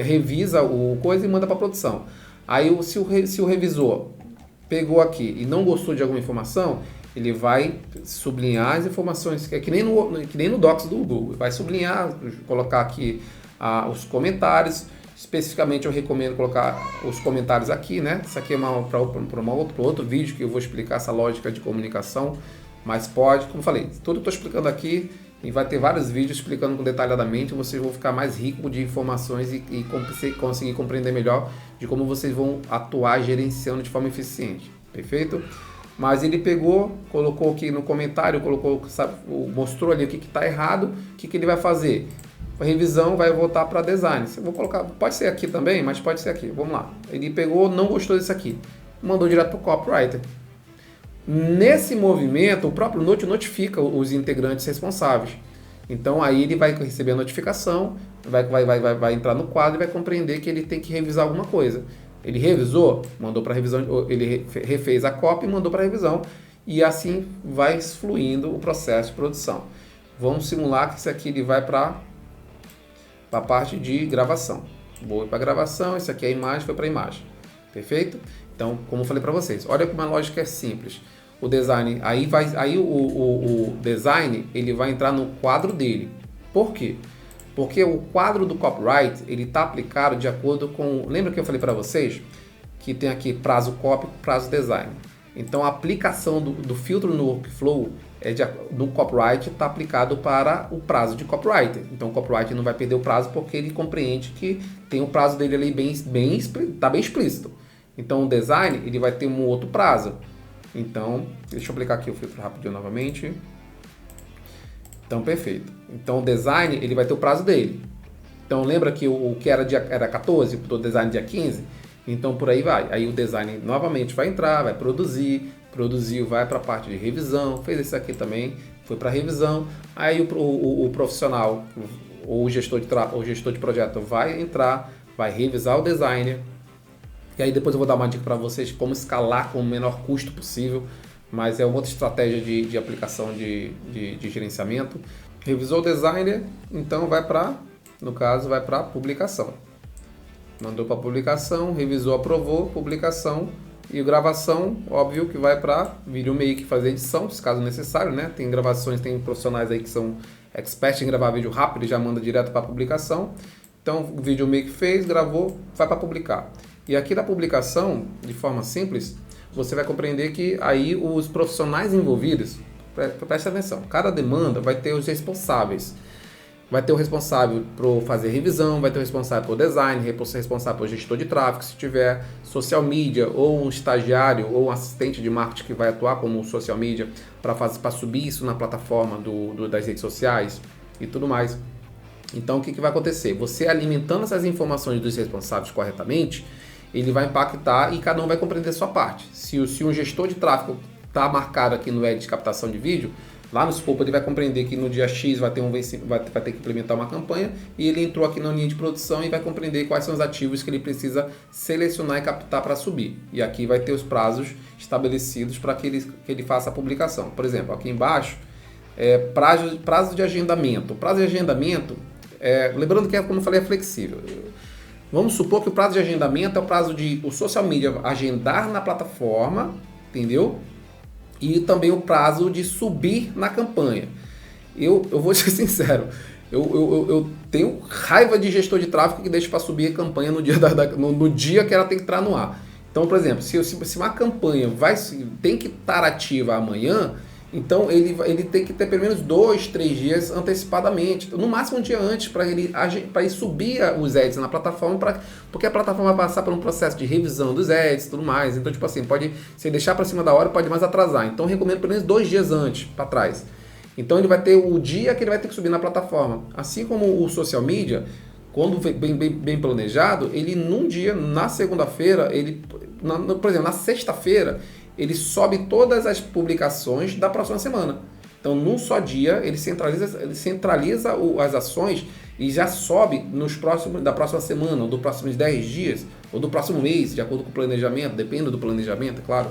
revisa o coisa e manda para a produção. Aí se o revisor pegou aqui e não gostou de alguma informação, ele vai sublinhar as informações, que é que nem no Docs do Google. Vai sublinhar, colocar aqui os comentários. Especificamente eu recomendo colocar os comentários aqui, né? Isso aqui é para outro vídeo que eu vou explicar essa lógica de comunicação, mas pode, como eu falei, tudo que eu estou explicando aqui e vai ter vários vídeos explicando detalhadamente, vocês vão ficar mais ricos de informações e conseguir compreender melhor de como vocês vão atuar gerenciando de forma eficiente, perfeito? Mas ele pegou, colocou aqui no comentário, mostrou ali o que está errado, o que ele vai fazer? A revisão vai voltar para design. Eu vou colocar, pode ser aqui também, mas pode ser aqui. Vamos lá. Ele pegou, não gostou disso aqui, mandou direto para o copywriter. Nesse movimento, o próprio Note notifica os integrantes responsáveis. Então aí ele vai receber a notificação, vai entrar no quadro e vai compreender que ele tem que revisar alguma coisa. Ele revisou, mandou para revisão, ele refez a copy e mandou para revisão. E assim vai fluindo o processo de produção. Vamos simular que isso aqui ele vai para a parte de gravação. Vou para gravação, isso aqui é a imagem, foi para a imagem. Perfeito? Então, como eu falei para vocês, olha como a lógica é simples. O design, o design, ele vai entrar no quadro dele. Por quê? Porque o quadro do copyright, ele está aplicado de acordo com... Lembra que eu falei para vocês? Que tem aqui prazo copy, prazo design. Então, a aplicação do filtro no workflow do copyright está aplicado para o prazo de copywriter. Então, o copywriter não vai perder o prazo porque ele compreende que tem o prazo dele ali tá bem explícito. Então, o design ele vai ter um outro prazo. Então, deixa eu aplicar aqui o filtro rapidinho novamente. Então, perfeito. Então, o design ele vai ter o prazo dele. Então, lembra que o que era 14, o design dia 15? Então, por aí vai. Aí o design novamente vai entrar, vai produziu, vai para a parte de revisão, fez esse aqui também, foi para revisão. Aí o profissional, ou o gestor de projeto vai entrar, vai revisar o designer. E aí depois eu vou dar uma dica para vocês como escalar com o menor custo possível, mas é uma outra estratégia de aplicação de gerenciamento. Revisou o designer, então no caso vai para publicação. Mandou para publicação, revisou, aprovou, publicação. E gravação, óbvio que vai para VideoMaker fazer edição, se caso necessário, né? Tem gravações, tem profissionais aí que são experts em gravar vídeo rápido e já manda direto para publicação. Então, o VideoMaker fez, gravou, vai para publicar. E aqui na publicação, de forma simples, você vai compreender que aí os profissionais envolvidos, preste atenção, cada demanda vai ter os responsáveis. Vai ter o responsável por fazer revisão, vai ter o responsável por design, responsável por gestor de tráfego, se tiver social media, ou um estagiário, ou um assistente de marketing que vai atuar como social media para subir isso na plataforma das redes sociais e tudo mais. Então, o que vai acontecer? Você alimentando essas informações dos responsáveis corretamente, ele vai impactar e cada um vai compreender a sua parte. Se um gestor de tráfego está marcado aqui no ad de captação de vídeo, Lá no escopo ele vai compreender que no dia X vai ter que implementar uma campanha e ele entrou aqui na linha de produção e vai compreender quais são os ativos que ele precisa selecionar e captar para subir. E aqui vai ter os prazos estabelecidos para que ele faça a publicação. Por exemplo, aqui embaixo, prazo de agendamento. O prazo de agendamento, lembrando que, como eu falei, é flexível. Vamos supor que o prazo de agendamento é o prazo de o social media agendar na plataforma, entendeu? E também o prazo de subir na campanha. Eu vou ser sincero, eu tenho raiva de gestor de tráfego que deixa para subir a campanha no dia que ela tem que entrar no ar. Então, por exemplo, se uma campanha tem que estar ativa amanhã, então ele tem que ter pelo menos 2, 3 dias antecipadamente, no máximo um dia antes, para ele subir os ads na plataforma, porque a plataforma vai passar por um processo de revisão dos ads e tudo mais. Então, tipo assim, se deixar para cima da hora, pode mais atrasar. Então, eu recomendo pelo menos 2 dias antes, para trás. Então, ele vai ter o dia que ele vai ter que subir na plataforma. Assim como o social media, quando bem planejado, ele num dia, na segunda-feira, por exemplo, na sexta-feira, ele sobe todas as publicações da próxima semana. Então, num só dia, ele centraliza as ações e já sobe da próxima semana, ou dos próximos 10 dias, ou do próximo mês, de acordo com o planejamento, depende do planejamento, é claro.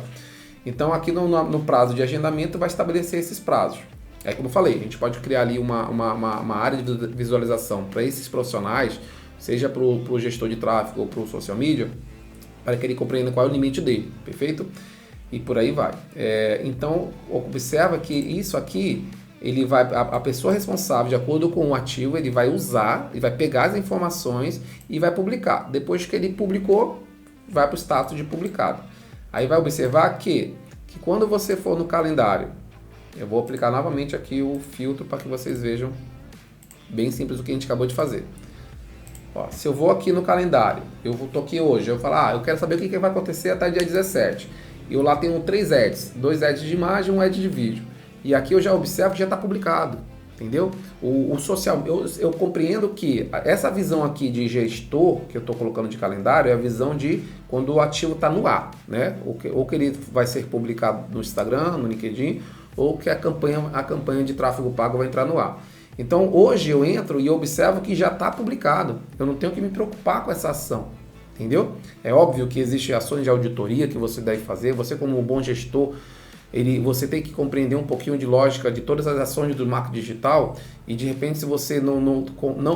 Então, aqui no prazo de agendamento, vai estabelecer esses prazos. Como eu falei, a gente pode criar ali uma área de visualização para esses profissionais, seja para o gestor de tráfego ou para o social media, para que ele compreenda qual é o limite dele, perfeito? E por aí vai. Então, observa que isso aqui, a pessoa responsável, de acordo com o ativo, ele vai usar, ele vai pegar as informações e vai publicar. Depois que ele publicou, vai para o status de publicado. Aí vai observar que quando você for no calendário, eu vou aplicar novamente aqui o filtro para que vocês vejam bem simples o que a gente acabou de fazer. Ó, se eu vou aqui no calendário, eu estou aqui hoje, eu falo, eu quero saber o que vai acontecer até dia 17. Eu lá tenho 3 ads, 2 ads de imagem e 1 ad de vídeo. E aqui eu já observo que já está publicado, entendeu? O social, eu compreendo que essa visão aqui de gestor, que eu estou colocando de calendário, é a visão de quando o ativo está no ar, né? Ou que ele vai ser publicado no Instagram, no LinkedIn, ou que a campanha de tráfego pago vai entrar no ar. Então hoje eu entro e observo que já está publicado. Eu não tenho que me preocupar com essa ação. Entendeu? É óbvio que existem ações de auditoria que você deve fazer. Você, como um bom gestor, você tem que compreender um pouquinho de lógica de todas as ações do marketing digital. E de repente, se você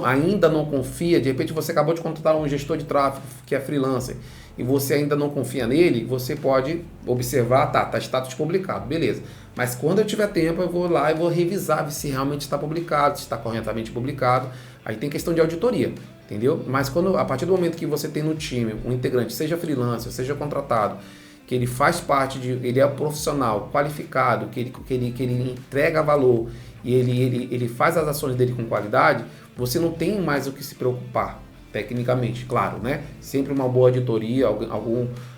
ainda não confia, de repente você acabou de contratar um gestor de tráfego que é freelancer e você ainda não confia nele, você pode observar, tá status publicado, beleza. Mas quando eu tiver tempo, eu vou lá e vou revisar se realmente está publicado, se está corretamente publicado. Aí tem questão de auditoria. Entendeu? Mas a partir do momento que você tem no time um integrante, seja freelancer, seja contratado, que ele faz parte ele é profissional, qualificado, que ele entrega valor e ele faz as ações dele com qualidade, você não tem mais o que se preocupar, tecnicamente, claro, né? Sempre uma boa auditoria,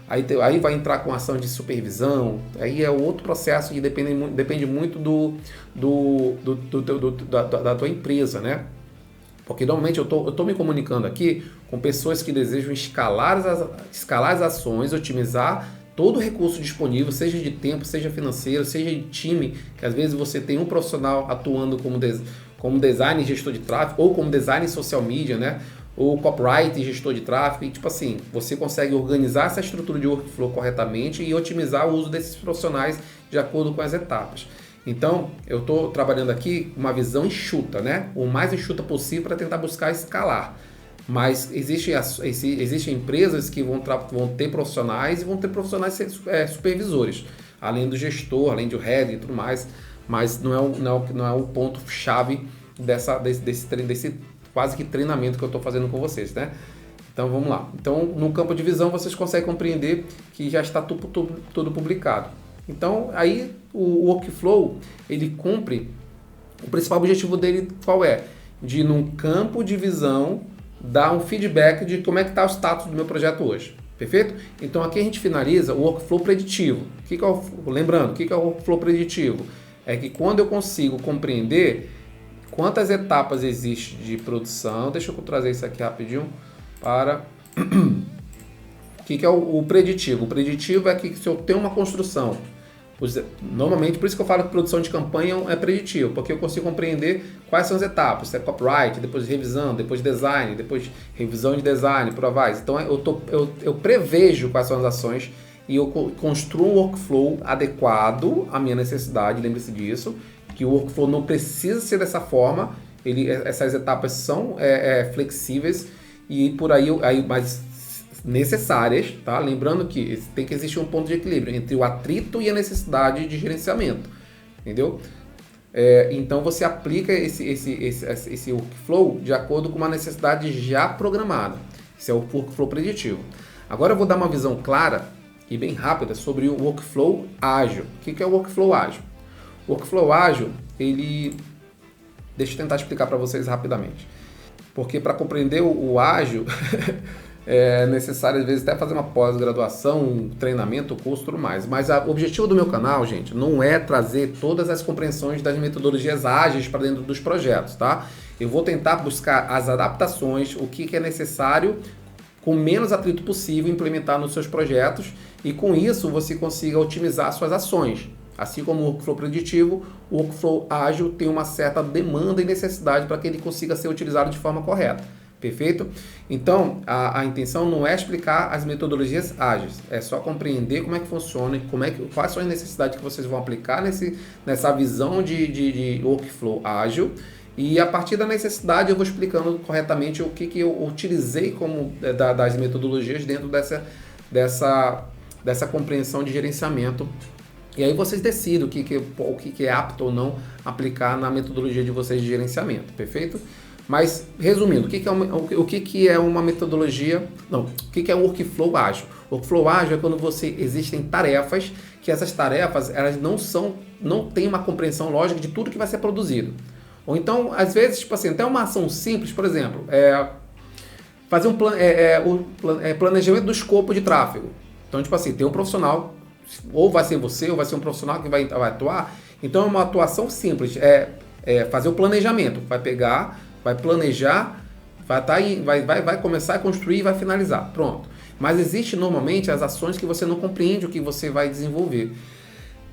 aí vai entrar com ação de supervisão, aí é outro processo que depende muito da tua empresa, né? Porque normalmente eu tô me comunicando aqui com pessoas que desejam escalar as ações, otimizar todo o recurso disponível, seja de tempo, seja financeiro, seja de time, que às vezes você tem um profissional atuando como design e gestor de tráfego, ou como design e social media, né? Ou copyright e gestor de tráfego, e tipo assim, você consegue organizar essa estrutura de workflow corretamente e otimizar o uso desses profissionais de acordo com as etapas. Então, eu estou trabalhando aqui uma visão enxuta, né? O mais enxuta possível para tentar buscar escalar. Mas existem empresas que vão ter profissionais e vão ter profissionais supervisores, além do gestor, além do head e tudo mais. Mas não é o ponto-chave desse quase que treinamento que eu estou fazendo com vocês, né? Então, vamos lá. Então, no campo de visão, vocês conseguem compreender que já está tudo publicado. Então, aí o workflow, ele cumpre, o principal objetivo dele qual é? De, num campo de visão, dar um feedback de como é que está o status do meu projeto hoje. Perfeito? Então, aqui a gente finaliza o workflow preditivo. Lembrando, o que é o workflow preditivo? É que quando eu consigo compreender quantas etapas existem de produção, deixa eu trazer isso aqui rapidinho para... O que é o preditivo? O preditivo é que se eu tenho uma construção, Normalmente, por isso que eu falo que produção de campanha é preditivo, porque eu consigo compreender quais são as etapas. Se é copyright, depois revisão, depois design, depois revisão de design, por aí vai. Então eu prevejo quais são as ações e eu construo um workflow adequado à minha necessidade, lembre-se disso, que o workflow não precisa ser dessa forma, essas etapas são flexíveis e por aí, mas necessárias, tá? Lembrando que tem que existir um ponto de equilíbrio entre o atrito e a necessidade de gerenciamento, entendeu? Então você aplica esse workflow de acordo com uma necessidade já programada. Esse é o workflow preditivo. Agora eu vou dar uma visão clara e bem rápida sobre o workflow ágil. O que é o workflow ágil? O workflow ágil, deixa eu tentar explicar para vocês rapidamente. Porque para compreender o ágil é necessário às vezes até fazer uma pós-graduação, um treinamento, curso e tudo mais. Mas o objetivo do meu canal, gente, não é trazer todas as compreensões das metodologias ágeis para dentro dos projetos, tá? Eu vou tentar buscar as adaptações, o que é necessário com menos atrito possível implementar nos seus projetos e com isso você consiga otimizar suas ações. Assim como o workflow preditivo, o workflow ágil tem uma certa demanda e necessidade para que ele consiga ser utilizado de forma correta. Perfeito? Então, a intenção não é explicar as metodologias ágeis, é só compreender como é que funciona e quais são as necessidades que vocês vão aplicar nessa visão de workflow ágil. E a partir da necessidade eu vou explicando corretamente o que eu utilizei das metodologias dentro dessa compreensão de gerenciamento. E aí vocês decidem o que é apto ou não aplicar na metodologia de vocês de gerenciamento, perfeito? Mas, resumindo, o que é uma metodologia? Não, o que é um workflow ágil? O workflow ágil é quando existem tarefas, que essas tarefas elas não têm uma compreensão lógica de tudo que vai ser produzido. Ou então, às vezes, tipo assim, até uma ação simples, por exemplo, fazer planejamento do escopo de tráfego. Então, tipo assim, tem um profissional, ou vai ser você, ou vai ser um profissional que vai atuar. Então, é uma atuação simples, fazer o planejamento. Vai planejar, vai começar a construir e vai finalizar. Pronto. Mas existe normalmente as ações que você não compreende o que você vai desenvolver.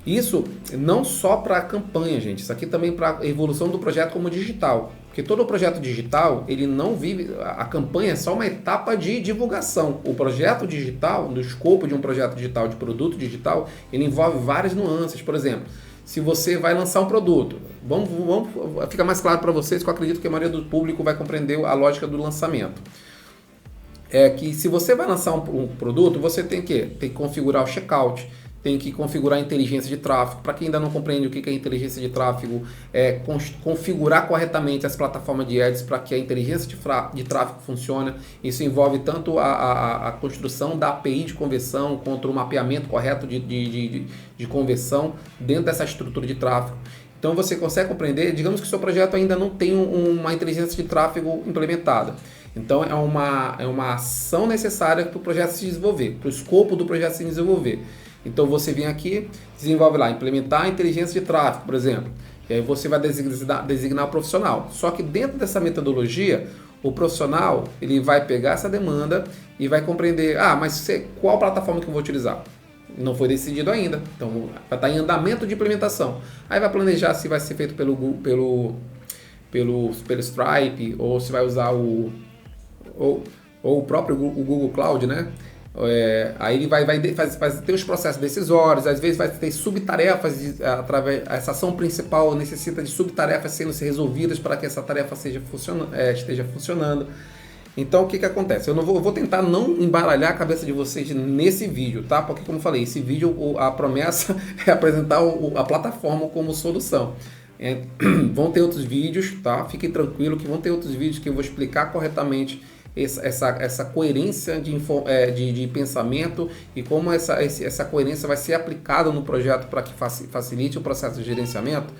Isso não só para a campanha, gente. Isso aqui também para a evolução do projeto como digital. Porque todo projeto digital, ele não vive... A campanha é só uma etapa de divulgação. O projeto digital, no escopo de um projeto digital, de produto digital, ele envolve várias nuances. Por exemplo, se você vai lançar um produto, fica mais claro para vocês que eu acredito que a maioria do público vai compreender a lógica do lançamento. É que se você vai lançar um produto, você tem que configurar o checkout, tem que configurar a inteligência de tráfego. Para quem ainda não compreende o que é inteligência de tráfego, configurar corretamente as plataformas de ads para que a inteligência de tráfego funcione. Isso envolve tanto a construção da API de conversão, quanto o mapeamento correto de conversão dentro dessa estrutura de tráfego. Então você consegue compreender, digamos que o seu projeto ainda não tem uma inteligência de tráfego implementada. Então é uma ação necessária para o projeto se desenvolver, para o escopo do projeto se desenvolver. Então você vem aqui, desenvolve lá, implementar a inteligência de tráfego, por exemplo. E aí você vai designar o profissional. Só que dentro dessa metodologia, o profissional ele vai pegar essa demanda e vai compreender, mas qual plataforma que eu vou utilizar? Não foi decidido ainda, então vai estar em andamento de implementação. Aí vai planejar se vai ser feito pelo Stripe, ou se vai usar o próprio Google Cloud, né? Aí ele vai ter os processos decisórios, às vezes vai ter subtarefas, essa ação principal necessita de subtarefas sendo resolvidas para que essa tarefa esteja funcionando. Então o que acontece? Eu vou tentar não embaralhar a cabeça de vocês nesse vídeo, tá? Porque como eu falei, esse vídeo, a promessa é apresentar a plataforma como solução. Vão ter outros vídeos, tá? Fiquem tranquilos que vão ter outros vídeos que eu vou explicar corretamente essa coerência de pensamento e como essa coerência vai ser aplicada no projeto para que facilite o processo de gerenciamento.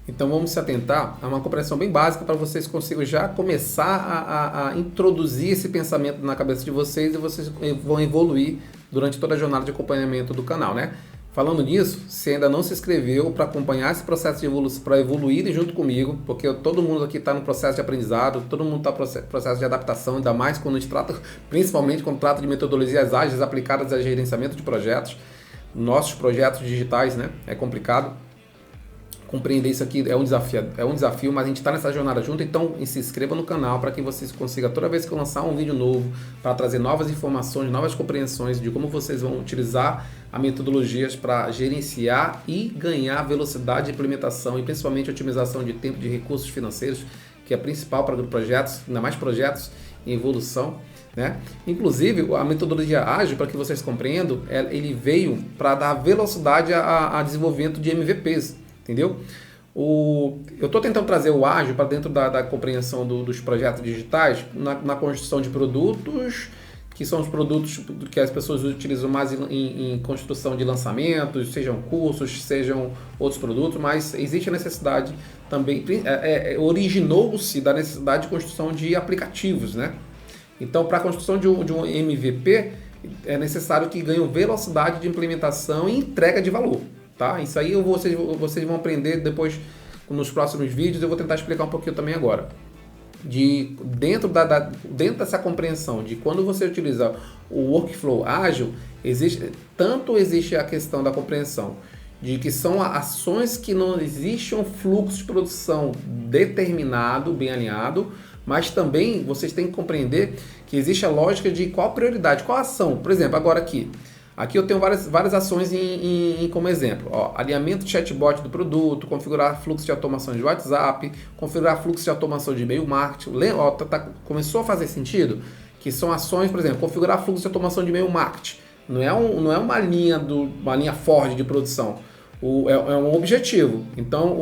Então vamos se atentar a uma compreensão bem básica para vocês consigam já começar a introduzir esse pensamento na cabeça de vocês e vocês vão evoluir durante toda a jornada de acompanhamento do canal, né? Falando nisso, se ainda não se inscreveu para acompanhar esse processo de evolução, para evoluir junto comigo, porque todo mundo aqui está no processo de aprendizado, todo mundo está no processo de adaptação, ainda mais quando a gente trata, principalmente quando trata de metodologias ágeis aplicadas a gerenciamento de projetos. nossos projetos digitais, né? É complicado. Compreender isso aqui é um desafio, mas a gente está nessa jornada junto, então se inscreva no canal para que vocês consigam, toda vez que eu lançar um vídeo novo, para trazer novas informações, novas compreensões de como vocês vão utilizar a metodologias para gerenciar e ganhar velocidade de implementação e principalmente otimização de tempo de recursos financeiros, que é principal para projetos, ainda mais projetos em evolução, né? Inclusive, a metodologia ágil, para que vocês compreendam, ele veio para dar velocidade a desenvolvimento de MVPs. Entendeu? Eu estou tentando trazer o ágil para dentro da compreensão dos projetos digitais na construção de produtos, que são os produtos que as pessoas utilizam mais em construção de lançamentos, sejam cursos, sejam outros produtos, mas existe a necessidade também, originou-se da necessidade de construção de aplicativos, né? Então, para a construção de um MVP, é necessário que ganhe velocidade de implementação e entrega de valor. Tá? Isso aí vocês vão aprender depois nos próximos vídeos, eu vou tentar explicar um pouquinho também agora. Dentro dessa compreensão de quando você utiliza o workflow ágil, existe a questão da compreensão de que são ações que não existe um fluxo de produção determinado, bem alinhado, mas também vocês têm que compreender que existe a lógica de qual prioridade, qual ação. Por exemplo, agora Aqui eu tenho várias ações como exemplo. Ó, alinhamento de chatbot do produto, configurar fluxo de automação de WhatsApp, configurar fluxo de automação de e-mail marketing. Começou a fazer sentido? Que são ações, por exemplo, configurar fluxo de automação de e-mail marketing. Não é uma linha Ford de produção. É um objetivo. Então,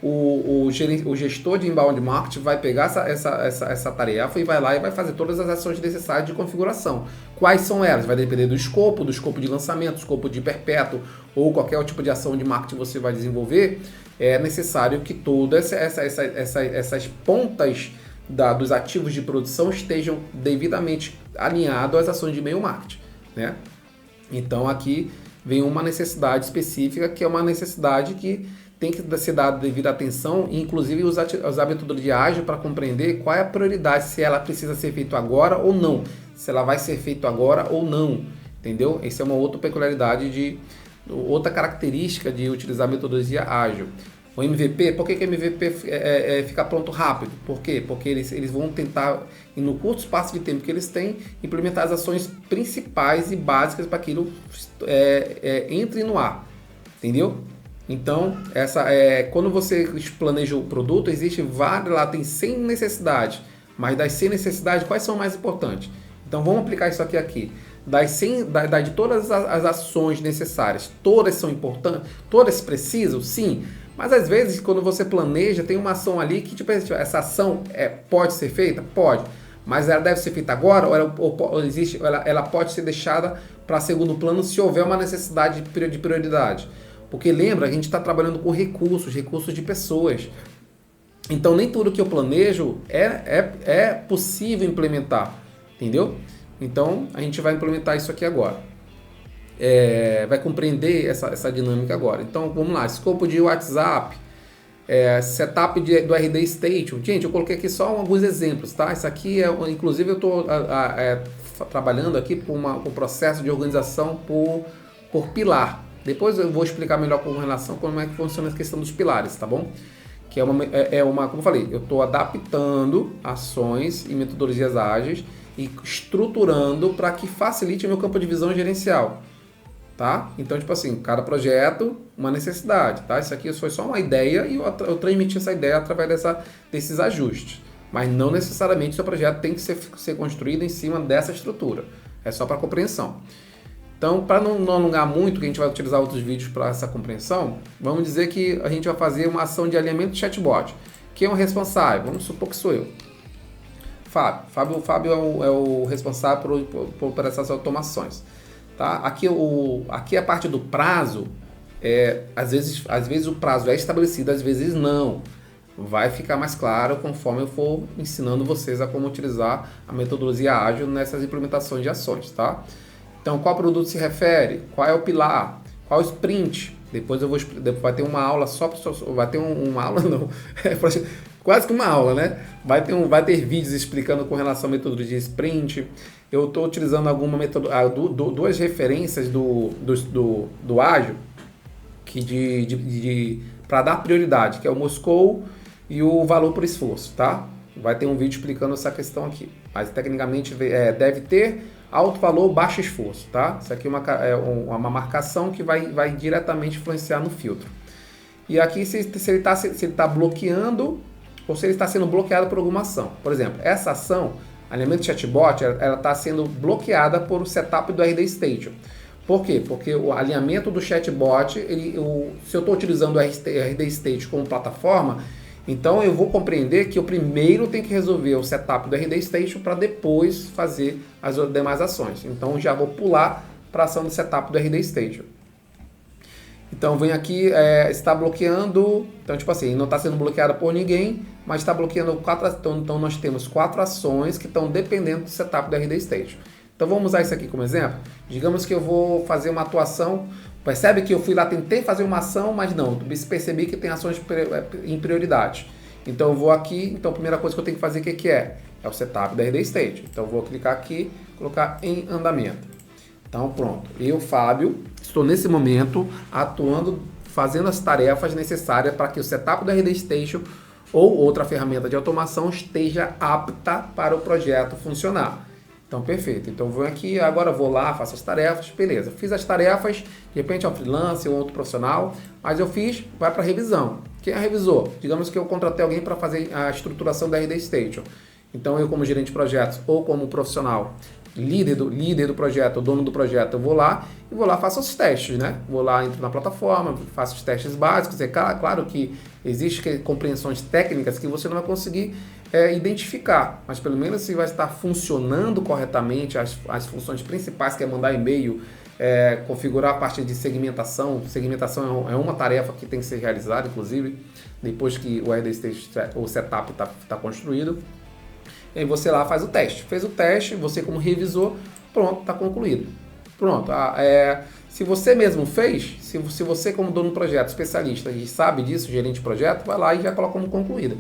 o gestor de inbound marketing vai pegar essa tarefa e vai lá e vai fazer todas as ações necessárias de configuração. Quais são elas? Vai depender do escopo de lançamento, do escopo de perpétuo ou qualquer tipo de ação de marketing você vai desenvolver. É necessário que todas essas pontas dos ativos de produção estejam devidamente alinhados às ações de e-mail marketing, né? Então aqui vem uma necessidade específica, que é uma necessidade que tem que ser dada devida atenção e inclusive usar a metodologia ágil para compreender qual é a prioridade, se ela precisa ser feita agora ou não, se ela vai ser feita agora ou não, entendeu? Essa é uma outra peculiaridade, outra característica de utilizar a metodologia ágil. O MVP, por que o MVP fica pronto rápido? Por quê? Porque eles vão tentar, no curto espaço de tempo que eles têm, implementar as ações principais e básicas para que aquilo entre no ar, entendeu? Então, quando você planeja o produto, existe lá tem 100 necessidades, mas das 100 necessidades, quais são mais importantes? Então, vamos aplicar isso aqui. De todas as ações necessárias, todas são importantes? Todas precisam? Sim. Mas, às vezes, quando você planeja, tem uma ação ali que, tipo, essa ação pode ser feita? Pode. Mas ela deve ser feita agora ela pode ser deixada para segundo plano se houver uma necessidade de prioridade. Porque lembra, a gente está trabalhando com recursos de pessoas. Então nem tudo que eu planejo é possível implementar, entendeu? Então a gente vai implementar isso aqui agora. Vai compreender essa dinâmica agora. Então vamos lá, escopo de WhatsApp, setup do RD Station. Gente, eu coloquei aqui só alguns exemplos, tá? Isso aqui inclusive eu estou trabalhando aqui com um processo de organização por pilar. Depois eu vou explicar melhor com relação a como é que funciona a questão dos pilares, tá bom? Que como eu falei, eu estou adaptando ações e metodologias ágeis e estruturando para que facilite o meu campo de visão gerencial, tá? Então, tipo assim, cada projeto, uma necessidade, tá? Isso aqui foi só uma ideia e eu transmiti essa ideia através desses ajustes. Mas não necessariamente o seu projeto tem que ser construído em cima dessa estrutura. É só para compreensão. Então, para não alongar muito, que a gente vai utilizar outros vídeos para essa compreensão, vamos dizer que a gente vai fazer uma ação de alinhamento de chatbot. Quem é o responsável? Vamos supor que sou eu. Fábio é o responsável por essas automações. Tá? Aqui a parte do prazo, às vezes o prazo é estabelecido, às vezes não. Vai ficar mais claro conforme eu for ensinando vocês a como utilizar a metodologia ágil nessas implementações de ações, tá? Então, qual produto se refere? Qual é o pilar? Qual é o sprint? Depois vai ter uma aula só para... Vai ter uma aula, não. quase que uma aula, né? Vai ter vídeos explicando com relação à metodologia Sprint. Eu estou utilizando alguma duas referências do Ágil para dar prioridade, que é o Moscou e o valor por esforço, tá? Vai ter um vídeo explicando essa questão aqui. Mas tecnicamente deve ter alto valor, baixo esforço, tá? Isso aqui é uma marcação que vai diretamente influenciar no filtro. E aqui se ele está bloqueando ou se ele está sendo bloqueado por alguma ação. Por exemplo, essa ação, alinhamento chatbot, ela está sendo bloqueada por o setup do RD Station. Por quê? Porque o alinhamento do chatbot, se eu estou utilizando o RD Station como plataforma, então eu vou compreender que eu primeiro tenho que resolver o setup do RD Station para depois fazer as demais ações. Então já vou pular para a ação do setup do RD Station. Então vem aqui, está bloqueando, então tipo assim, não está sendo bloqueada por ninguém, mas está bloqueando 4, então nós temos 4 ações que estão dependendo do setup do RD Station. Então vamos usar isso aqui como exemplo. Digamos que eu vou fazer uma atuação, percebe que eu fui lá, tentei fazer uma ação, mas não, percebi que tem ações em prioridade. Então eu vou aqui, então a primeira coisa que eu tenho que fazer, o que é? É o setup da RD Station. Então eu vou clicar aqui, colocar em andamento. Então pronto, eu, Fábio, estou nesse momento atuando, fazendo as tarefas necessárias para que o setup da RD Station ou outra ferramenta de automação esteja apta para o projeto funcionar. Então perfeito, então eu vou aqui, agora vou lá, faço as tarefas, beleza. Fiz as tarefas, de repente é um freelancer ou outro profissional, mas eu fiz, vai para revisão. Quem revisou? Digamos que eu contratei alguém para fazer a estruturação da RD Station. Então eu como gerente de projetos ou como profissional, líder do projeto, o dono do projeto, eu vou lá e faço os testes, né? Vou lá, entro na plataforma, faço os testes básicos. É claro que existem compreensões técnicas que você não vai conseguir identificar, mas pelo menos se vai estar funcionando corretamente as funções principais, que é mandar e-mail, configurar a parte de segmentação. Segmentação é uma tarefa que tem que ser realizada, inclusive, depois que o RD Station, o setup está construído. E aí você lá faz o teste. Fez o teste, você como revisor, pronto, está concluído. Pronto. Se você mesmo fez, se você como dono do projeto, especialista, e sabe disso, gerente de projeto, vai lá e já coloca como concluída.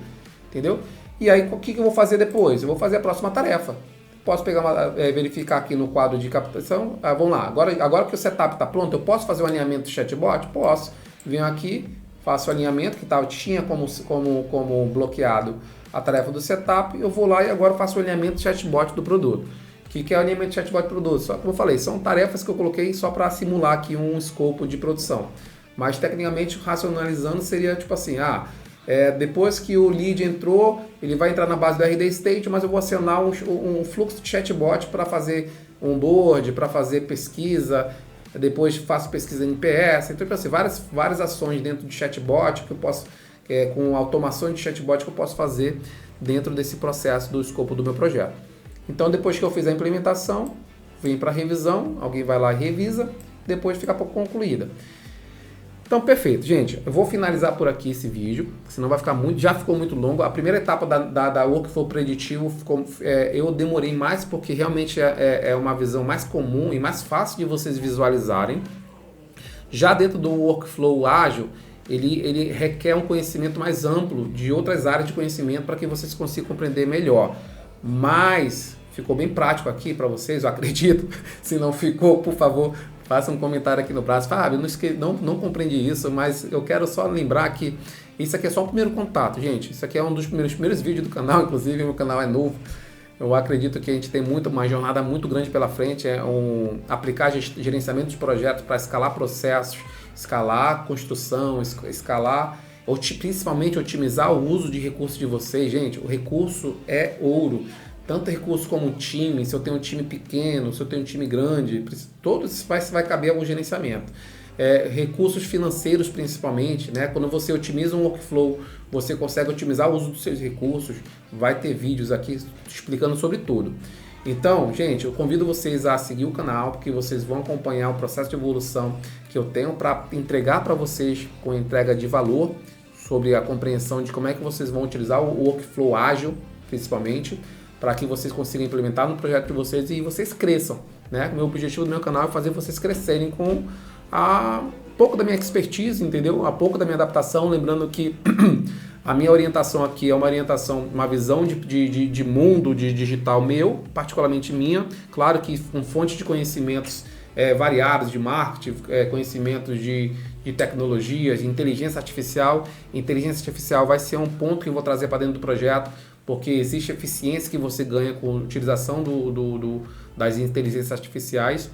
Entendeu? E aí o que eu vou fazer depois? Eu vou fazer a próxima tarefa. Posso pegar verificar aqui no quadro de captação. Vamos lá. Agora que o setup está pronto, eu posso fazer o alinhamento do chatbot? Posso. Venho aqui, faço o alinhamento, que tinha como bloqueado a tarefa do setup, eu vou lá e agora faço o alinhamento do chatbot do produto. O que é o alinhamento do chatbot do produto? Só como eu falei, são tarefas que eu coloquei só para simular aqui um escopo de produção. Mas tecnicamente, racionalizando, seria tipo assim, depois que o lead entrou, ele vai entrar na base do RD Station, mas eu vou acionar um fluxo de chatbot para fazer onboard, para fazer pesquisa, depois faço pesquisa em PS, então assim, várias ações dentro de chatbot que eu posso, com automação de chatbot que eu posso fazer dentro desse processo do escopo do meu projeto. Então depois que eu fiz a implementação, vem para revisão, alguém vai lá e revisa, depois fica concluída. Então perfeito, gente, eu vou finalizar por aqui esse vídeo, senão vai ficar já ficou muito longo. A primeira etapa da workflow preditivo eu demorei mais porque realmente é uma visão mais comum e mais fácil de vocês visualizarem. Já dentro do workflow ágil, ele requer um conhecimento mais amplo de outras áreas de conhecimento para que vocês consigam compreender melhor. Mas ficou bem prático aqui para vocês, eu acredito. Se não ficou, por favor, faça um comentário aqui no braço. Fábio, não compreendi isso, mas eu quero só lembrar que isso aqui é só o primeiro contato, gente. Isso aqui é um dos primeiros vídeos do canal, inclusive, meu canal é novo. Eu acredito que a gente tem uma jornada muito grande pela frente, aplicar gerenciamento de projetos para escalar processos, escalar construção, escalar, principalmente otimizar o uso de recursos de vocês. Gente, o recurso é ouro. Tanto recurso como um time, se eu tenho um time pequeno, se eu tenho um time grande, todos isso vai caber ao gerenciamento. Recursos financeiros principalmente, né? Quando você otimiza um workflow, você consegue otimizar o uso dos seus recursos. Vai ter vídeos aqui explicando sobre tudo. Então, gente, eu convido vocês a seguir o canal, porque vocês vão acompanhar o processo de evolução que eu tenho para entregar para vocês com entrega de valor sobre a compreensão de como é que vocês vão utilizar o workflow ágil, principalmente, para que vocês consigam implementar no projeto de vocês e vocês cresçam, né? O meu objetivo do meu canal é fazer vocês crescerem com pouco da minha expertise, entendeu? A pouco da minha adaptação, lembrando que A minha orientação aqui é uma orientação, uma visão de mundo de digital meu, particularmente minha. Claro que com fonte de conhecimentos variados de marketing, conhecimentos de tecnologias, de inteligência artificial. Inteligência artificial vai ser um ponto que eu vou trazer para dentro do projeto, porque existe eficiência que você ganha com a utilização das inteligências artificiais.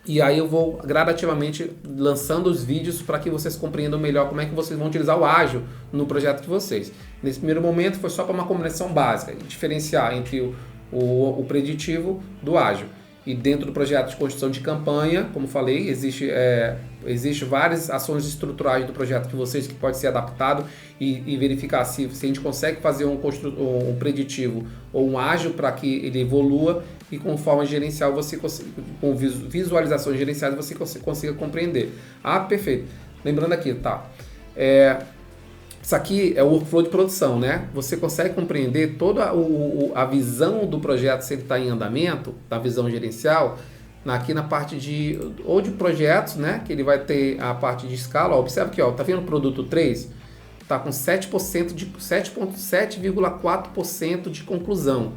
E aí eu vou gradativamente lançando os vídeos para que vocês compreendam melhor como é que vocês vão utilizar o ágil no projeto de vocês. Nesse primeiro momento foi só para uma compreensão básica, diferenciar entre o preditivo do ágil. E dentro do projeto de construção de campanha, como falei, existe várias ações estruturais do projeto de vocês que pode ser adaptado e verificar se a gente consegue fazer um preditivo ou um ágil para que ele evolua e com forma gerencial, com visualizações gerenciais, você consiga compreender. Ah, perfeito. Lembrando aqui, tá? Isso aqui é o workflow de produção, né? Você consegue compreender toda a visão do projeto, se ele está em andamento, da visão gerencial, aqui na parte de projetos, né? Que ele vai ter a parte de escala. Ó, observa aqui, ó, tá vendo o produto 3? Tá com 7,4% de conclusão.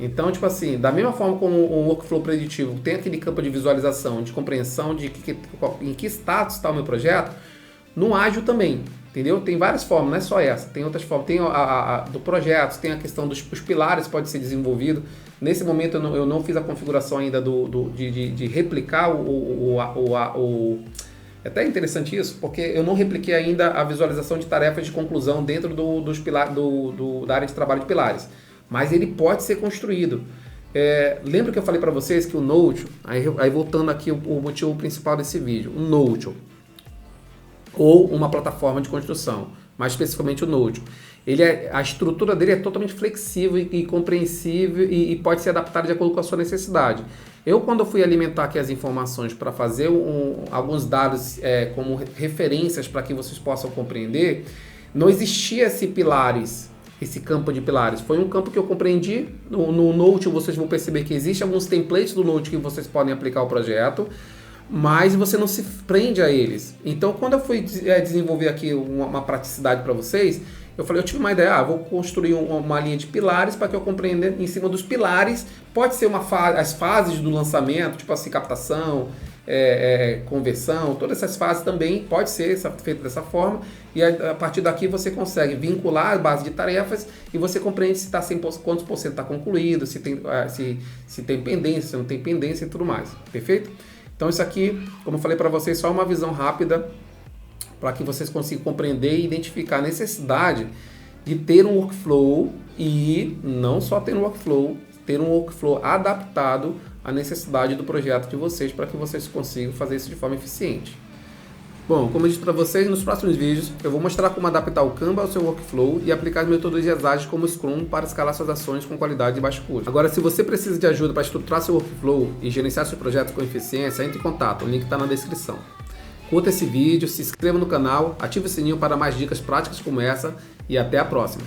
Então, tipo assim, da mesma forma como o workflow preditivo tem aquele campo de visualização, de compreensão de em que status está o meu projeto, no ágil também. Entendeu? Tem várias formas, não é só essa, tem outras formas, tem a do projeto, tem a questão dos pilares pode ser desenvolvido. Nesse momento eu não fiz a configuração ainda de replicar é até interessante isso, porque eu não repliquei ainda a visualização de tarefas de conclusão dentro dos pilares, da área de trabalho de pilares, mas ele pode ser construído. Lembra que eu falei para vocês que o Node, aí voltando aqui o motivo principal desse vídeo, o Node, ou uma plataforma de construção, mais especificamente o Node. A estrutura dele é totalmente flexível e compreensível e pode ser adaptada de acordo com a sua necessidade. Quando eu fui alimentar aqui as informações para fazer alguns dados como referências para que vocês possam compreender, não existia esse campo de pilares. Foi um campo que eu compreendi. No Node vocês vão perceber que existem alguns templates do Node que vocês podem aplicar ao projeto, mas você não se prende a eles. Então, quando eu fui desenvolver aqui uma praticidade para vocês, eu tive uma ideia, vou construir uma linha de pilares para que eu compreenda em cima dos pilares. Pode ser as fases do lançamento, tipo assim, captação, conversão, todas essas fases também pode ser feito dessa forma, e a partir daqui você consegue vincular a base de tarefas e você compreende se está 100%, quantos por cento está concluído, se tem pendência, se não tem pendência e tudo mais, perfeito? Então isso aqui, como eu falei para vocês, só uma visão rápida para que vocês consigam compreender e identificar a necessidade de ter um workflow e não só ter um workflow adaptado à necessidade do projeto de vocês para que vocês consigam fazer isso de forma eficiente. Bom, como eu disse para vocês, nos próximos vídeos eu vou mostrar como adaptar o Kanban ao seu workflow e aplicar as metodologias ágeis como o Scrum para escalar suas ações com qualidade e baixo custo. Agora, se você precisa de ajuda para estruturar seu workflow e gerenciar seu projeto com eficiência, entre em contato, o link está na descrição. Curta esse vídeo, se inscreva no canal, ative o sininho para mais dicas práticas como essa e até a próxima.